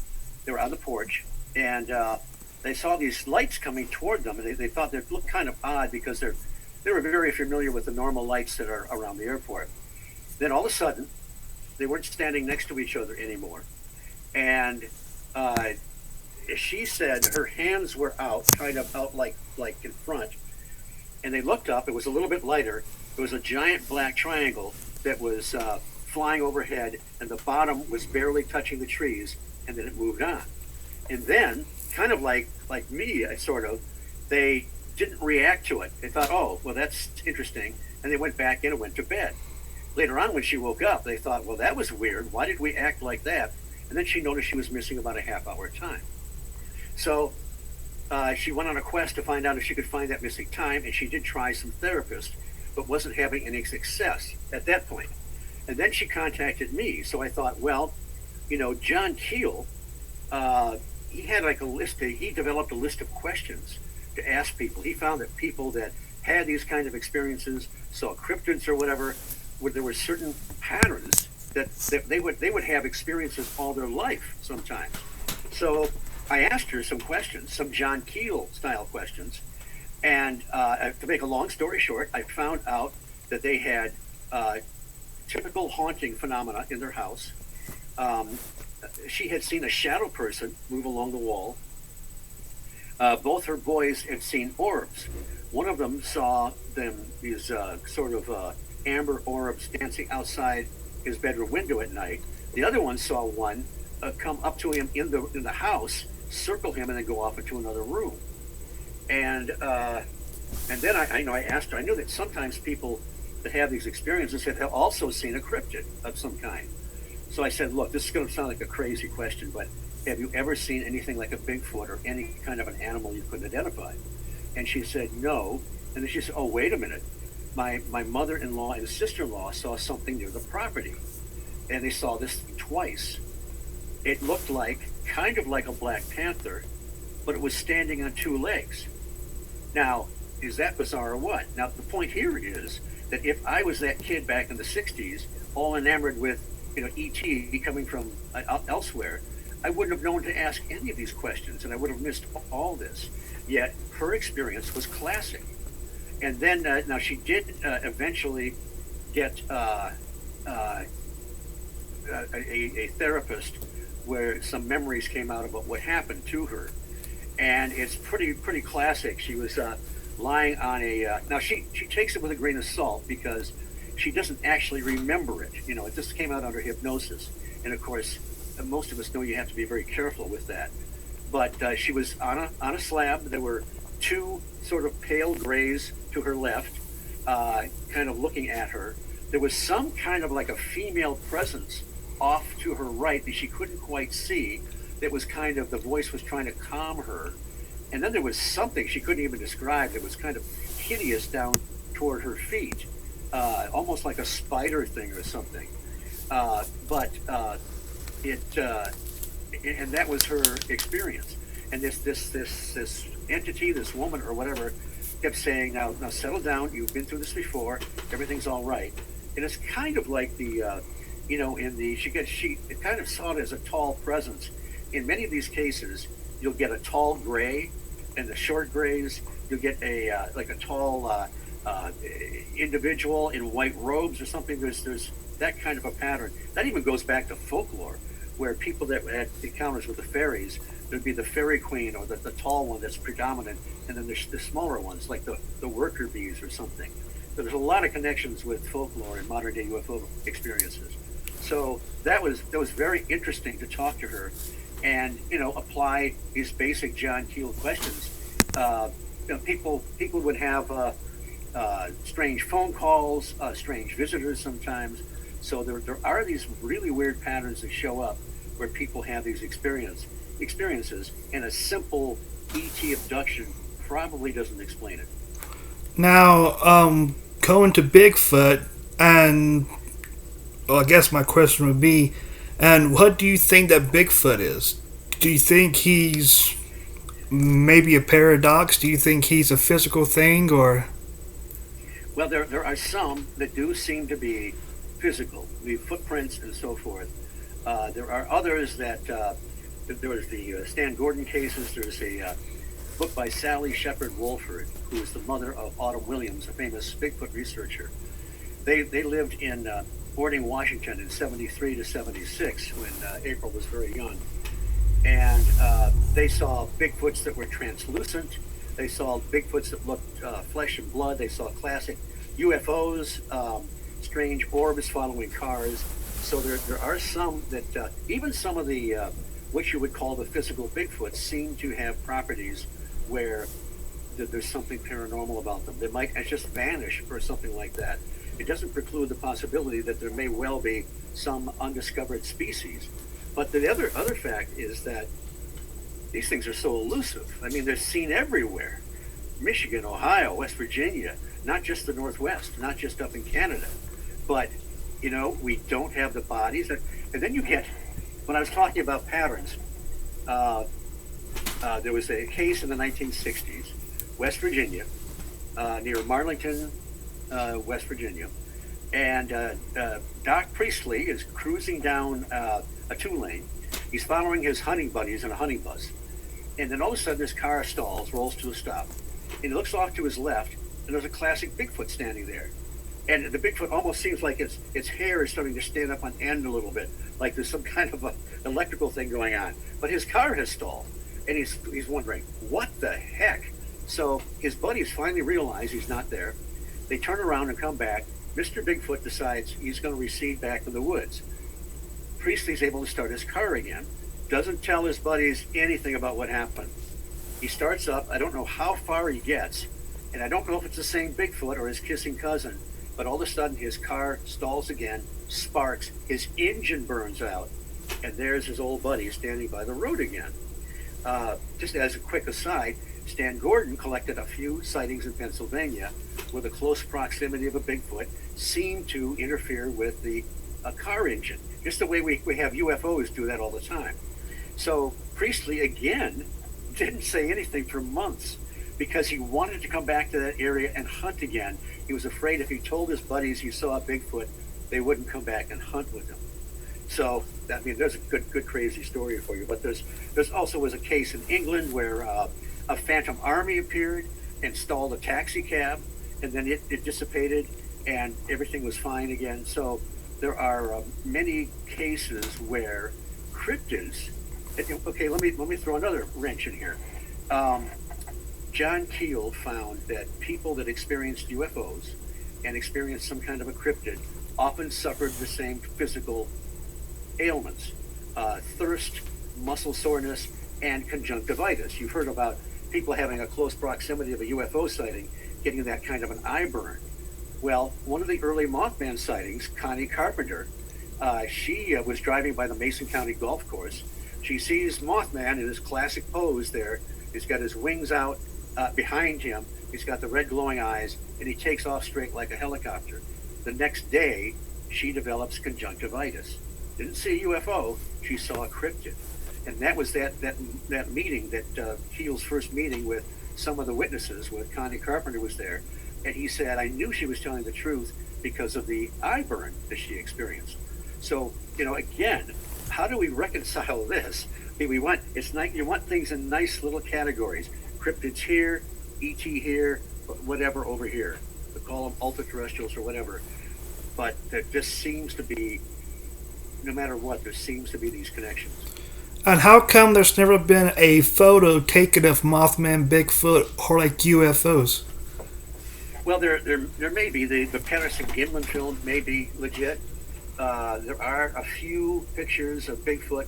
they were on the porch, and they saw these lights coming toward them, and they thought they looked kind of odd because they were very familiar with the normal lights that are around the airport. Then all of a sudden, they weren't standing next to each other anymore. And she said her hands were out, kind of out like in front, and they looked up, it was a little bit lighter, it was a giant black triangle that was flying overhead, and the bottom was barely touching the trees, and then it moved on. And then, kind of like me, they didn't react to it. They thought, oh, well, that's interesting, and they went back in and went to bed. Later on, when she woke up, they thought, well, that was weird. Why did we act like that? And then she noticed she was missing about a half-hour time. So she went on a quest to find out if she could find that missing time, and she did try some therapists, but wasn't having any success at that point. And then she contacted me. So I thought, well, John Keel, he had like a list. He developed a list of questions to ask people. He found that people that had these kind of experiences, saw cryptids or whatever, where there were certain patterns that they would have experiences all their life sometimes. So I asked her some questions, some John Keel style questions, and to make a long story short, I found out that they had typical haunting phenomena in their house. She had seen a shadow person move along the wall. Both her boys had seen orbs. One of them saw these sort of amber orbs dancing outside his bedroom window at night. The other one saw one come up to him in the house, circle him, and then go off into another room. And then I asked her. I knew that sometimes people that have these experiences have also seen a cryptid of some kind. So I said, look, this is going to sound like a crazy question, but have you ever seen anything like a Bigfoot or any kind of an animal you couldn't identify? And she said, no. And then she said, oh, wait a minute. My mother-in-law and sister-in-law saw something near the property. and they saw this twice. It looked like, kind of like a Black Panther, but it was standing on two legs. Now, is that bizarre or what? Now, the point here is that if I was that kid back in the 60s, all enamored with, ET coming from elsewhere, I wouldn't have known to ask any of these questions, and I would have missed all this. Yet, her experience was classic. And then, now she did eventually get a therapist where some memories came out about what happened to her, and it's pretty classic. She was lying on a now she takes it with a grain of salt because she doesn't actually remember it. It just came out under hypnosis, and of course, most of us know you have to be very careful with that. But she was on a slab. There were two sort of pale grays to her left, kind of looking at her. There was some kind of like a female presence off to her right that she couldn't quite see. That was kind of, the voice was trying to calm her. And then there was something she couldn't even describe that was kind of hideous down toward her feet, almost like a spider thing or something. But and that was her experience. And this entity, this woman or whatever, kept saying, now settle down. You've been through this before. Everything's all right. And it's kind of like the, she kind of saw it as a tall presence. In many of these cases, you'll get a tall gray, and the short grays, you'll get a like a tall individual in white robes or something. There's that kind of a pattern. That even goes back to folklore, where people that had encounters with the fairies, there'd be the fairy queen or the tall one that's predominant, and then there's the smaller ones like the worker bees or something. So there's a lot of connections with folklore and modern day UFO experiences. So that was very interesting to talk to her, and apply these basic John Keel questions. People would have strange phone calls, strange visitors sometimes. So there are these really weird patterns that show up where people have these experiences, and a simple ET abduction probably doesn't explain it. Now, going to Bigfoot, and well, I guess my question would be, and what do you think that Bigfoot is? Do you think he's maybe a paradox? Do you think he's a physical thing, or? Well, there are some that do seem to be physical, the footprints and so forth. There are others that, there was the Stan Gordon cases. There's a book by Sally Shepard Wolford, who is the mother of Autumn Williams, a famous Bigfoot researcher. They lived in Boarding, Washington in 73 to 76 when April was very young. And they saw Bigfoots that were translucent. They saw Bigfoots that looked flesh and blood. They saw classic UFOs, strange orbs following cars. So there are some that, even some of the, what you would call the physical Bigfoots, seem to have properties where there's something paranormal about them. They might just vanish or something like that. It doesn't preclude the possibility that there may well be some undiscovered species. But the other fact is that these things are so elusive. I mean, they're seen everywhere. Michigan, Ohio, West Virginia, not just the Northwest, not just up in Canada. But, we don't have the bodies. And then you get, when I was talking about patterns, there was a case in the 1960s, West Virginia, near Marlington, West Virginia. And Doc Priestley is cruising down a two-lane. He's following his hunting buddies in a hunting bus. And then all of a sudden, this car stalls, rolls to a stop. And he looks off to his left, and there's a classic Bigfoot standing there. And the Bigfoot almost seems like its hair is starting to stand up on end a little bit, like there's some kind of a electrical thing going on. But his car has stalled, and he's wondering, what the heck? So his buddies finally realize he's not there. They turn around and come back. Mr. Bigfoot decides he's going to recede back in the woods. Priestley's able to start his car again. Doesn't tell his buddies anything about what happened. He starts up. I don't know how far he gets, and I don't know if it's the same Bigfoot or his kissing cousin, but all of a sudden his car stalls again, sparks, his engine burns out, and there's his old buddy standing by the road again. Just as a quick aside, Stan Gordon collected a few sightings in Pennsylvania where the close proximity of a Bigfoot seemed to interfere with the car engine. just the way we have UFOs do that all the time. So Priestley again didn't say anything for months because he wanted to come back to that area and hunt again. He was afraid if he told his buddies he saw a Bigfoot, they wouldn't come back and hunt with him. So I mean, there's a good crazy story for you. But there's also was a case in England where a phantom army appeared and stalled a taxi cab, and then it dissipated, and everything was fine again. So there are many cases where cryptids. Okay, let me throw another wrench in here. John Keel found that people that experienced UFOs and experienced some kind of a cryptid often suffered the same physical ailments: thirst, muscle soreness, and conjunctivitis. You've heard about people having a close proximity of a UFO sighting getting that kind of an eye burn. Well, one of the early Mothman sightings, Connie Carpenter, she was driving by the Mason County Golf Course. She sees Mothman in his classic pose there. He's got his wings out behind him. He's got the red glowing eyes, and he takes off straight like a helicopter. The next day, she develops conjunctivitis. Didn't see a UFO, she saw a cryptid. And that was that meeting, that Keel's first meeting with some of the witnesses, with Connie Carpenter was there. And he said, I knew she was telling the truth because of the eye burn that she experienced. So, again, how do we reconcile this? I mean, it's nice, you want things in nice little categories. Cryptids here, ET here, whatever over here. We call them ultra-terrestrials or whatever. But there just seems to be, no matter what, there seems to be these connections. And how come there's never been a photo taken of Mothman, Bigfoot, or like UFOs? Well, there may be. The Patterson-Gimlin film may be legit. There are a few pictures of Bigfoot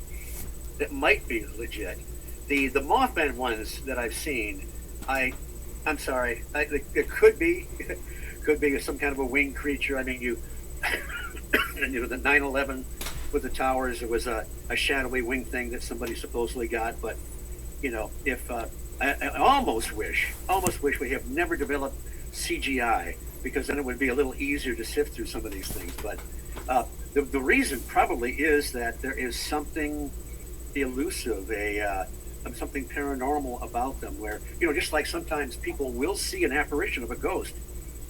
that might be legit. The Mothman ones that I've seen, I'm sorry, it could be some kind of a winged creature. I mean, the 9/11 with the towers, it was a shadowy wing thing that somebody supposedly got. But if I almost wish we have never developed CGI, because then it would be a little easier to sift through some of these things. But the reason probably is that there is something elusive, something paranormal about them, where just like sometimes people will see an apparition of a ghost,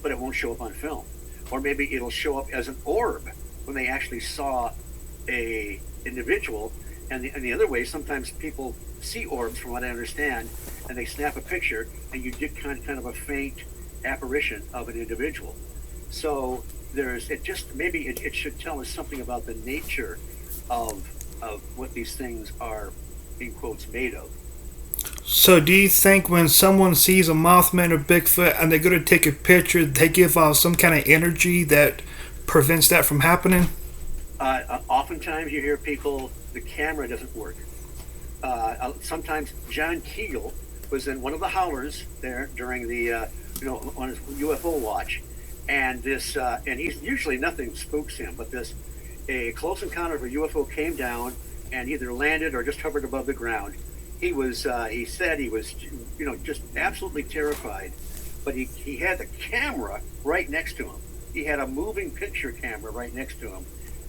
but it won't show up on film, or maybe it'll show up as an orb when they actually saw a individual. And the other way, sometimes people see orbs, from what I understand, and they snap a picture, and you get kind of a faint apparition of an individual. So it should tell us something about the nature of what these things are, in quotes, made of. So do you think when someone sees a Mothman or Bigfoot and they're going to take a picture, they give off some kind of energy that prevents that from happening? Oftentimes you hear people, the camera doesn't work. Sometimes John Keel was in one of the howlers there during the on his UFO watch, and he's usually, nothing spooks him, but a close encounter of a UFO came down and either landed or just hovered above the ground. He said he was just absolutely terrified, but he had the camera right next to him. He had a moving picture camera right next to him,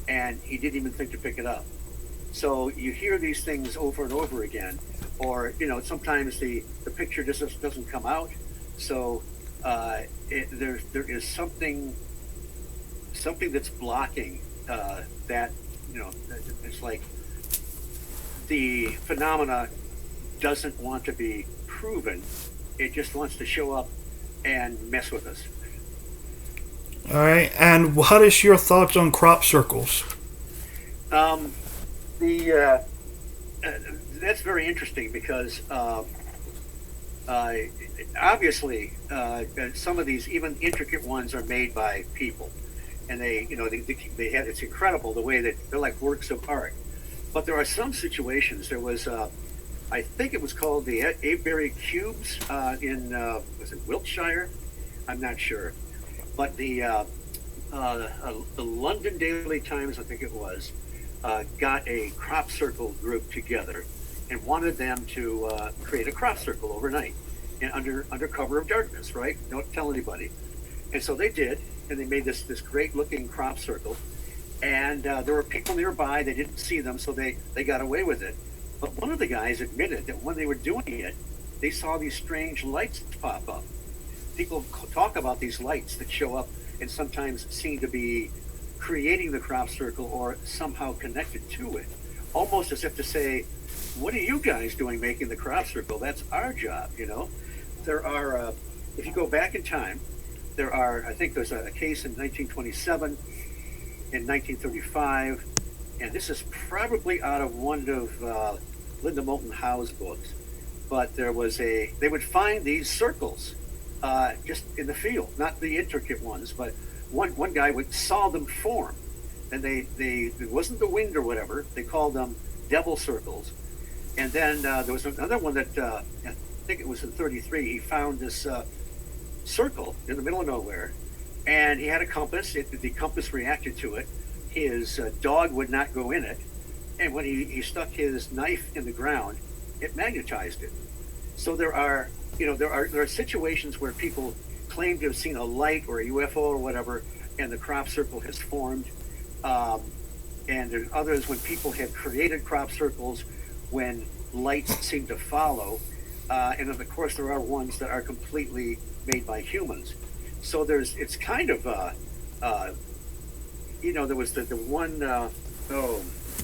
and he didn't even think to pick it up. So you hear these things over and over again, or sometimes the picture just doesn't come out. So there is something that's blocking that. It's like the phenomena doesn't want to be proven; it just wants to show up and mess with us. All right, and what is your thoughts on crop circles? That's very interesting because obviously some of these, even intricate ones, are made by people, and they have, it's incredible the way that they're like works of art. But there are some situations. There was I think it was called the Avebury Cubes in was it Wiltshire? I'm not sure, but the London Daily Times, I think it was, got a crop circle group together and wanted them to create a crop circle overnight and under cover of darkness, right? Don't tell anybody. And so they did, and they made this great looking crop circle. And there were people nearby. They didn't see them, so they got away with it. But one of the guys admitted that when they were doing it, they saw these strange lights pop up. People talk about these lights that show up and sometimes seem to be creating the crop circle or somehow connected to it, almost as if to say, what are you guys doing making the crop circle? That's our job, you know? There are, if you go back in time, there are, I think there's a case in 1927, in 1935, and this is probably out of one of Linda Moulton Howe's books, but there was they would find these circles just in the field, not the intricate ones, but one guy saw them form, and it wasn't the wind or whatever, they called them devil circles. And then there was another one that I think it was in 33. He found this circle in the middle of nowhere, and he had a compass. The compass reacted to it. His dog would not go in it, and when he stuck his knife in the ground, it magnetized it. So there are situations where people claim to have seen a light or a UFO or whatever, and the crop circle has formed. And there's others when people have created crop circles when lights seem to follow. And then, of course, there are ones that are completely made by humans. So it's kind of, there was the one,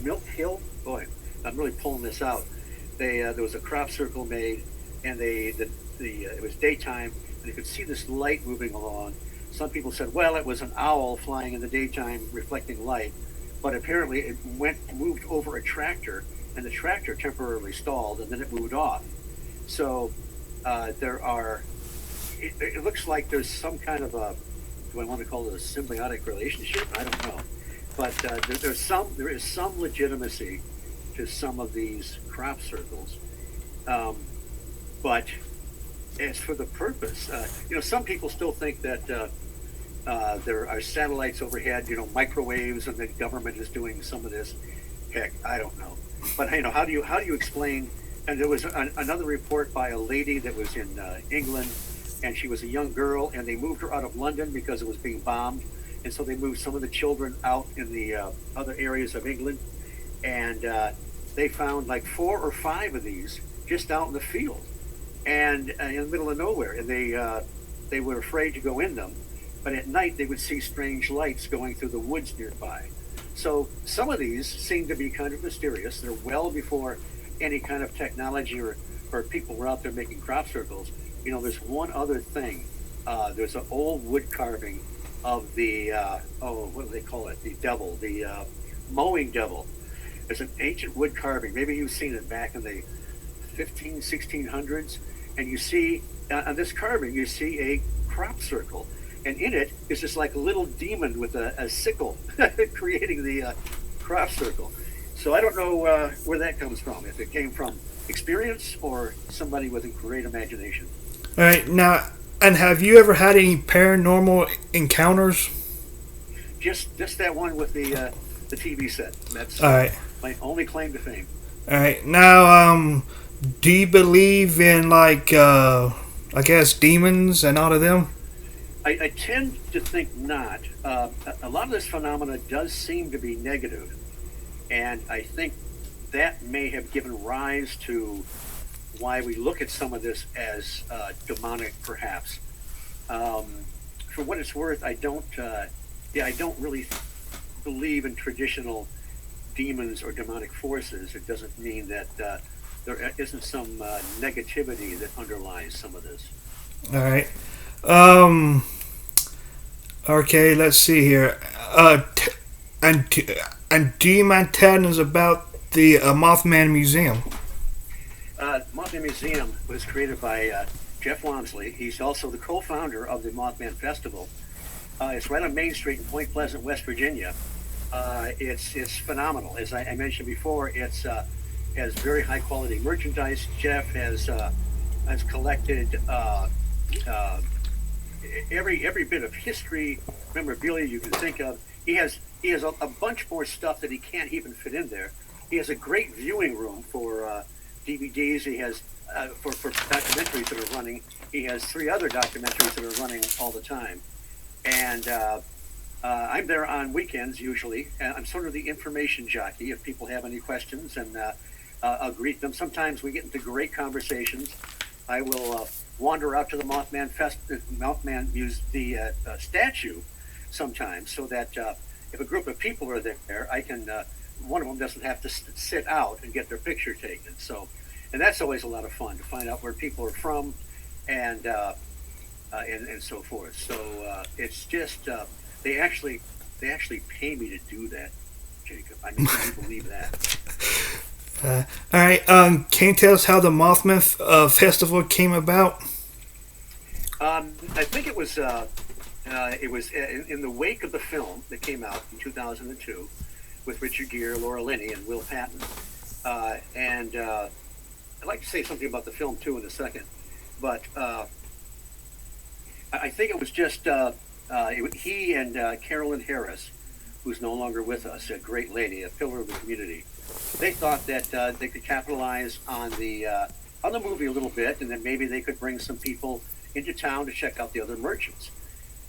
Milk Hill. Boy, I'm really pulling this out. There was a crop circle made, and it was daytime, and you could see this light moving along. Some people said, well, it was an owl flying in the daytime reflecting light, but apparently it moved over a tractor, and the tractor temporarily stalled, and then it moved off. So it looks like there's some kind of do I want to call it a symbiotic relationship? I don't know. But there is some legitimacy to some of these crop circles. But as for the purpose, some people still think that there are satellites overhead, microwaves, and the government is doing some of this. Heck, I don't know. But how do you explain? And there was another report by a lady that was in England, and she was a young girl, and they moved her out of London because it was being bombed, and so they moved some of the children out in the other areas of England, and they found like 4 or 5 of these just out in the field, and in the middle of nowhere, and they were afraid to go in them, but at night they would see strange lights going through the woods nearby. So some of these seem to be kind of mysterious. They're well before any kind of technology or people were out there making crop circles. There's one other thing. There's an old wood carving of the, what do they call it? The devil, the mowing devil. There's an ancient wood carving. Maybe you've seen it back in the 1600s. And you see, on this carving, you see a crop circle. And in it is this like little demon with a sickle creating the crop circle. So I don't know where that comes from, if it came from experience or somebody with a great imagination. All right, now, and have you ever had any paranormal encounters? Just that one with the TV set. That's all right. My only claim to fame. All right, now, do you believe in I guess demons and all of them? I tend to think not. A lot of this phenomena does seem to be negative, and I think that may have given rise to why we look at some of this as demonic, perhaps. For what it's worth, I don't really believe in traditional demons or demonic forces. It doesn't mean that there isn't some negativity that underlies some of this. All right. Okay, let's see here. And do you mind telling us about the Mothman Museum? Mothman Museum was created by Jeff Wamsley. He's also the co-founder of the Mothman Festival. It's right on Main Street in Point Pleasant, West Virginia. It's phenomenal. As I mentioned before, it's has very high quality merchandise. Jeff has collected every bit of history, memorabilia you can think of. He has a bunch more stuff that he can't even fit in there. He has a great viewing room for DVDs. He has for documentaries that are running. He has 3 other documentaries that are running all the time, and I'm there on weekends usually, and I'm sort of the information jockey. If people have any questions, and I'll greet them. Sometimes we get into great conversations. I will wander out to the Mothman statue sometimes, so that if a group of people are there, I can. One of them doesn't have to sit out and get their picture taken. So, and that's always a lot of fun to find out where people are from, and and so forth. So it's just they actually pay me to do that, Jacob. I mean, can you believe that? All right. Can you tell us how the Mothman festival came about? I think it was in the wake of the film that came out in 2002 with Richard Gere, Laura Linney, and Will Patton. And I'd like to say something about the film too in a second, but I think it was just he and Carolyn Harris, who's no longer with us, a great lady, a pillar of the community. They thought that they could capitalize on the movie a little bit, and then maybe they could bring some people into town to check out the other merchants.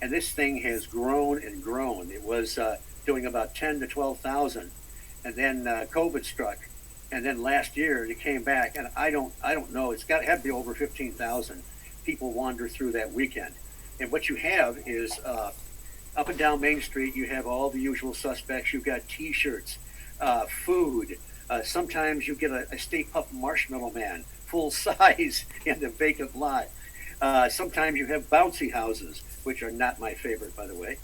And this thing has grown and grown. It was doing about 10 to 12,000, and then COVID struck, and then last year it came back, and I don't know. It's got to have to be over 15,000 people wander through that weekend. And what you have is up and down Main Street, you have all the usual suspects. You've got T-shirts, food. Sometimes you get a Stay Puft Marshmallow Man, full size, in the vacant lot. Sometimes you have bouncy houses, which are not my favorite, by the way.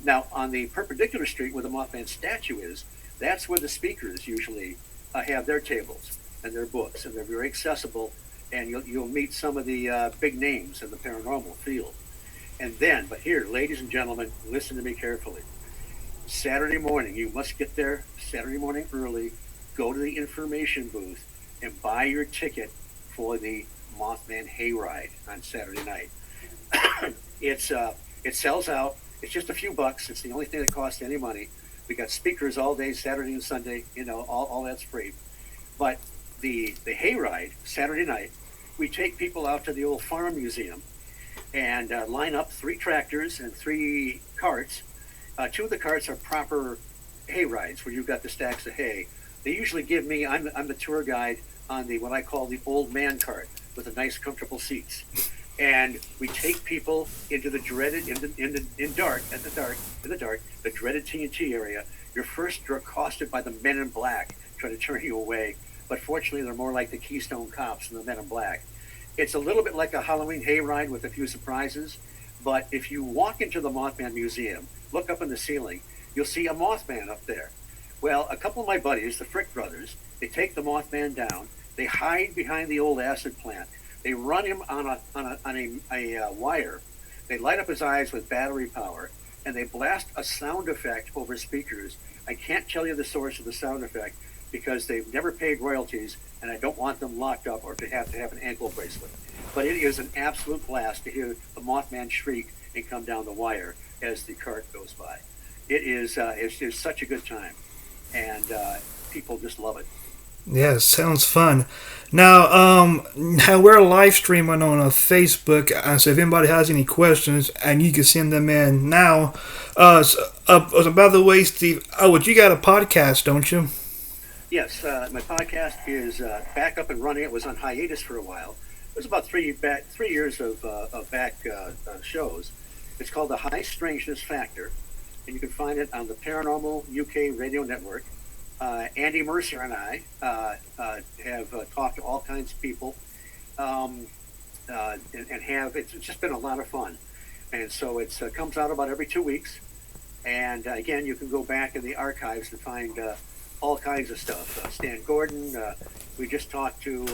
Now, on the perpendicular street where the Mothman statue is, that's where the speakers usually have their tables and their books, and they're very accessible, and you'll meet some of the big names in the paranormal field. And then, but here, ladies and gentlemen, listen to me carefully. Saturday morning, you must get there Saturday morning early, go to the information booth, and buy your ticket for the Mothman hayride on Saturday night. It sells out. It's just a few bucks. It's the only thing that costs any money. We got speakers all day, Saturday and Sunday. You know, all that's free. But the hayride Saturday night, we take people out to the old farm museum and line up 3 tractors and 3 carts. 2 of the carts are proper hay rides where you've got the stacks of hay. They usually give me. I'm the tour guide on the what I call the old man cart with the nice, comfortable seats. And we take people into the dreaded, the dreaded TNT area. You're first accosted by the men in black, trying to turn you away. But fortunately, they're more like the Keystone Cops than the men in black. It's a little bit like a Halloween hayride with a few surprises. But if you walk into the Mothman Museum, look up in the ceiling, you'll see a Mothman up there. Well, a couple of my buddies, the Frick brothers, they take the Mothman down. They hide behind the old acid plant. They run him on a wire. They light up his eyes with battery power, and they blast a sound effect over speakers. I can't tell you the source of the sound effect because they've never paid royalties, and I don't want them locked up or to have an ankle bracelet. But it is an absolute blast to hear the Mothman shriek and come down the wire as the cart goes by. It's such a good time, and people just love it. Yeah, sounds fun. Now, we're live streaming on Facebook, so if anybody has any questions, and you can send them in now. By the way, Steve, you got a podcast, don't you? Yes, my podcast is back up and running. It was on hiatus for a while. It was about 3 years of back shows. It's called The High Strangeness Factor, and you can find it on the Paranormal UK radio network. Andy Mercer and I have talked to all kinds of people, and it's just been a lot of fun. And so it comes out about every 2 weeks. And again, you can go back in the archives and find all kinds of stuff. Stan Gordon, we just talked to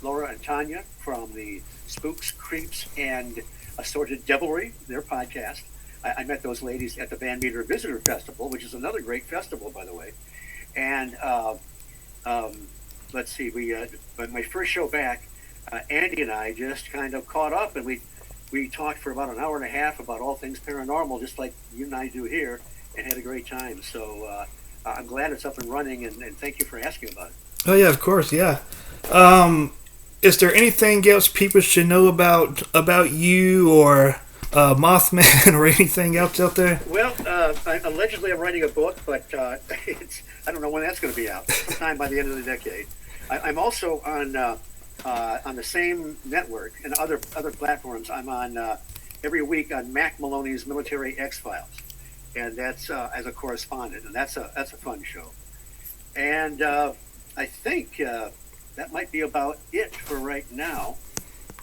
Laura and Tanya from the Spooks, Creeps, and Assorted Devilry, their podcast. I met those ladies at the Van Meter Visitor Festival, which is another great festival, by the way. And let's see, my first show back, Andy and I just kind of caught up, and we talked for about an hour and a half about all things paranormal, just like you and I do here, and had a great time. So I'm glad it's up and running, and thank you for asking about it. Oh yeah, of course, yeah. Is there anything else people should know about you, or Mothman or anything else out there? Well, allegedly I'm writing a book, but I don't know when that's going to be out. Sometime by the end of the decade. I'm also on the same network and other platforms. I'm on every week on Mac Maloney's Military X-Files, and that's as a correspondent, and that's a fun show. And I think that might be about it for right now.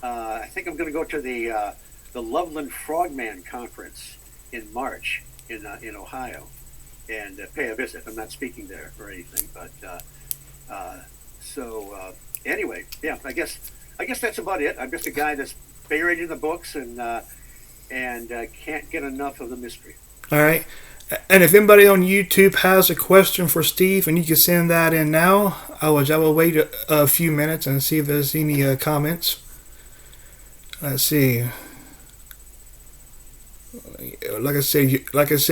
I think I'm going to go to the Loveland Frogman Conference in March in Ohio and pay a visit. I'm not speaking there or anything, but anyway, yeah, I guess that's about it. I'm just a guy that's buried in the books and can't get enough of the mystery. All right. And if anybody on YouTube has a question for Steve, and you can send that in now, I will wait a few minutes and see if there's any comments. Let's see. Like I said,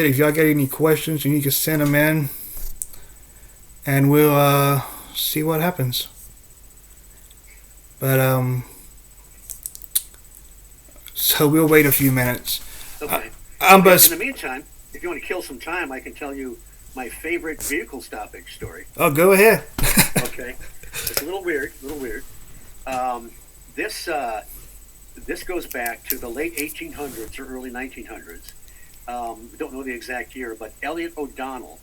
if y'all got any questions, you can send them in, and we'll see what happens. But so we'll wait a few minutes. Okay. In the meantime, if you want to kill some time, I can tell you my favorite vehicle stoppage story. Oh, go ahead. Okay. It's a little weird. This goes back to the late 1800s or early 1900s. Don't know the exact year, but Elliot O'Donnell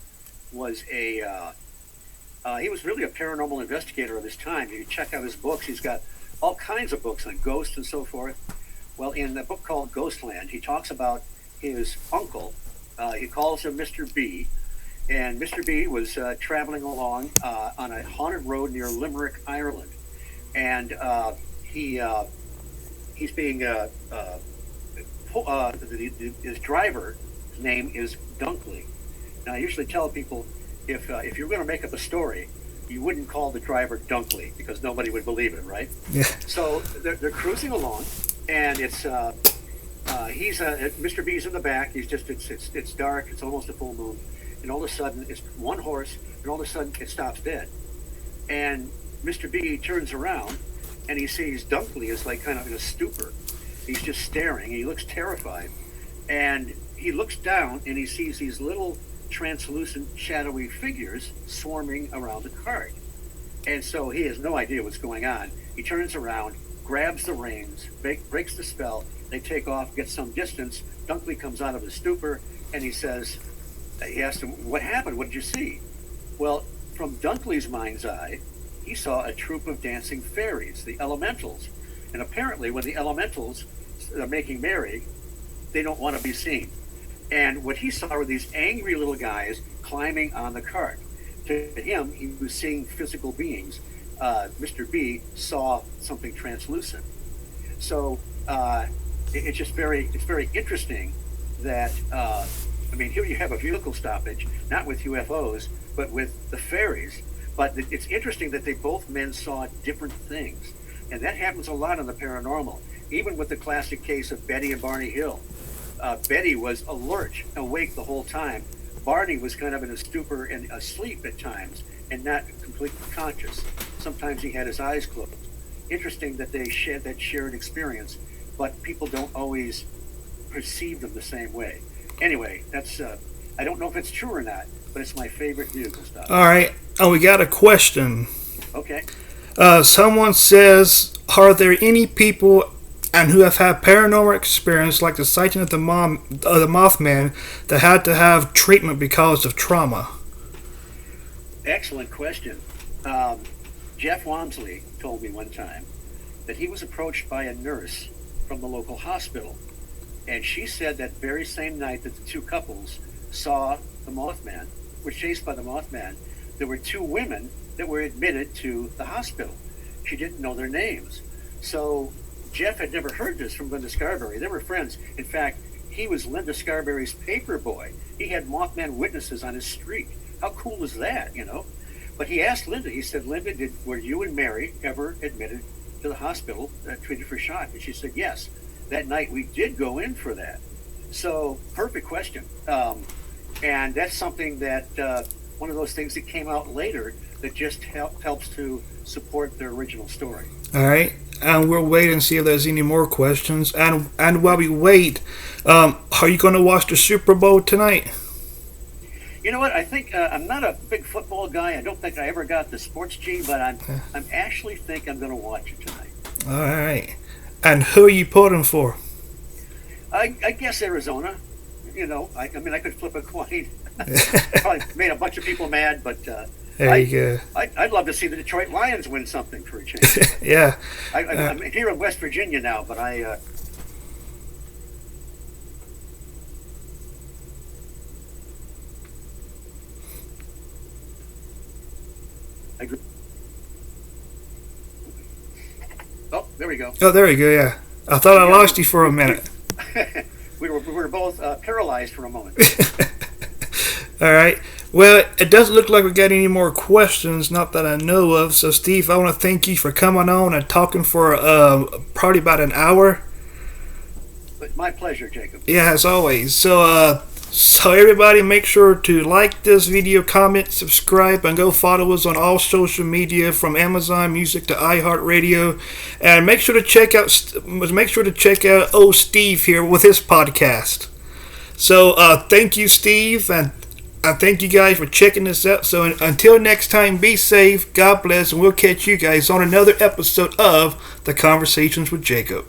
was he was really a paranormal investigator of his time. You check out his books. He's got all kinds of books on ghosts and so forth. Well, in a book called Ghostland, he talks about his uncle. He calls him Mr. B. And Mr. B was traveling along on a haunted road near Limerick, Ireland. And he's being his driver's name is Dunkley. Now, I usually tell people if you're going to make up a story, you wouldn't call the driver Dunkley because nobody would believe it, right? Yeah. So they're cruising along, and it's Mr. B's in the back. It's dark. It's almost a full moon, and all of a sudden it's one horse, and all of a sudden it stops dead, and Mr. B turns around, and he sees Dunkley is like kind of in a stupor. He's just staring, and he looks terrified, and he looks down, and he sees these little translucent, shadowy figures swarming around the cart. And so he has no idea what's going on. He turns around, grabs the reins, breaks the spell. They take off, get some distance. Dunkley comes out of his stupor, and he asks him, "What happened? What did you see?" Well, from Dunkley's mind's eye, he saw a troop of dancing fairies, the elementals. And apparently when the elementals are making merry, they don't want to be seen. And what he saw were these angry little guys climbing on the cart. To him, he was seeing physical beings. Mr. B saw something translucent. So it's very interesting that, here you have a vehicle stoppage, not with UFOs, but with the fairies. But it's interesting that both men saw different things. And that happens a lot in the paranormal. Even with the classic case of Betty and Barney Hill. Betty was alert, awake the whole time. Barney was kind of in a stupor and asleep at times and not completely conscious. Sometimes he had his eyes closed. Interesting that they shared that shared experience, but people don't always perceive them the same way. Anyway, that's I don't know if it's true or not, but it's my favorite vehicle stuff. All right. Oh, we got a question. Okay. Someone says, are there any people and who have had paranormal experience like the sighting of the Mothman that had to have treatment because of trauma? Excellent question. Jeff Wamsley told me one time that he was approached by a nurse from the local hospital, and she said that very same night that the two couples saw the Mothman, were chased by the Mothman, there were two women that were admitted to the hospital. She didn't know their names. So Jeff had never heard this from Linda Scarberry. They were friends. In fact, he was Linda Scarberry's paper boy. He had Mothman witnesses on his street. How cool is that, But he asked Linda, he said, "Linda, were you and Mary ever admitted to the hospital, treated for shock?" And she said, "Yes. That night we did go in for that." So, perfect question. And that's something that, one of those things that came out later that just helps to support their original story. All right. and we'll wait and see if there's any more questions. And while we wait, are you going to watch the Super Bowl tonight? You know what? I think I'm not a big football guy. I don't think I ever got the sports gene, but I'm actually think I'm going to watch it tonight. All right. And who are you pulling for? I guess Arizona. You know, I mean, I could flip a coin. Probably made a bunch of people mad, but There you go. I'd love to see the Detroit Lions win something for a change. Yeah. I'm here in West Virginia now, but I oh, there we go. Oh, there you go. Yeah. I thought I lost you for a minute. we were both paralyzed for a moment. All right. Well, it doesn't look like we got any more questions, not that I know of. So, Steve, I want to thank you for coming on and talking for probably about an hour. But my pleasure, Jacob. Yeah, as always. So everybody, make sure to like this video, comment, subscribe, and go follow us on all social media from Amazon Music to iHeartRadio, and make sure to check out old Steve here with his podcast. So thank you, Steve, and I thank you guys for checking this out. So until next time, be safe, God bless, and we'll catch you guys on another episode of The Conversations with Jacob.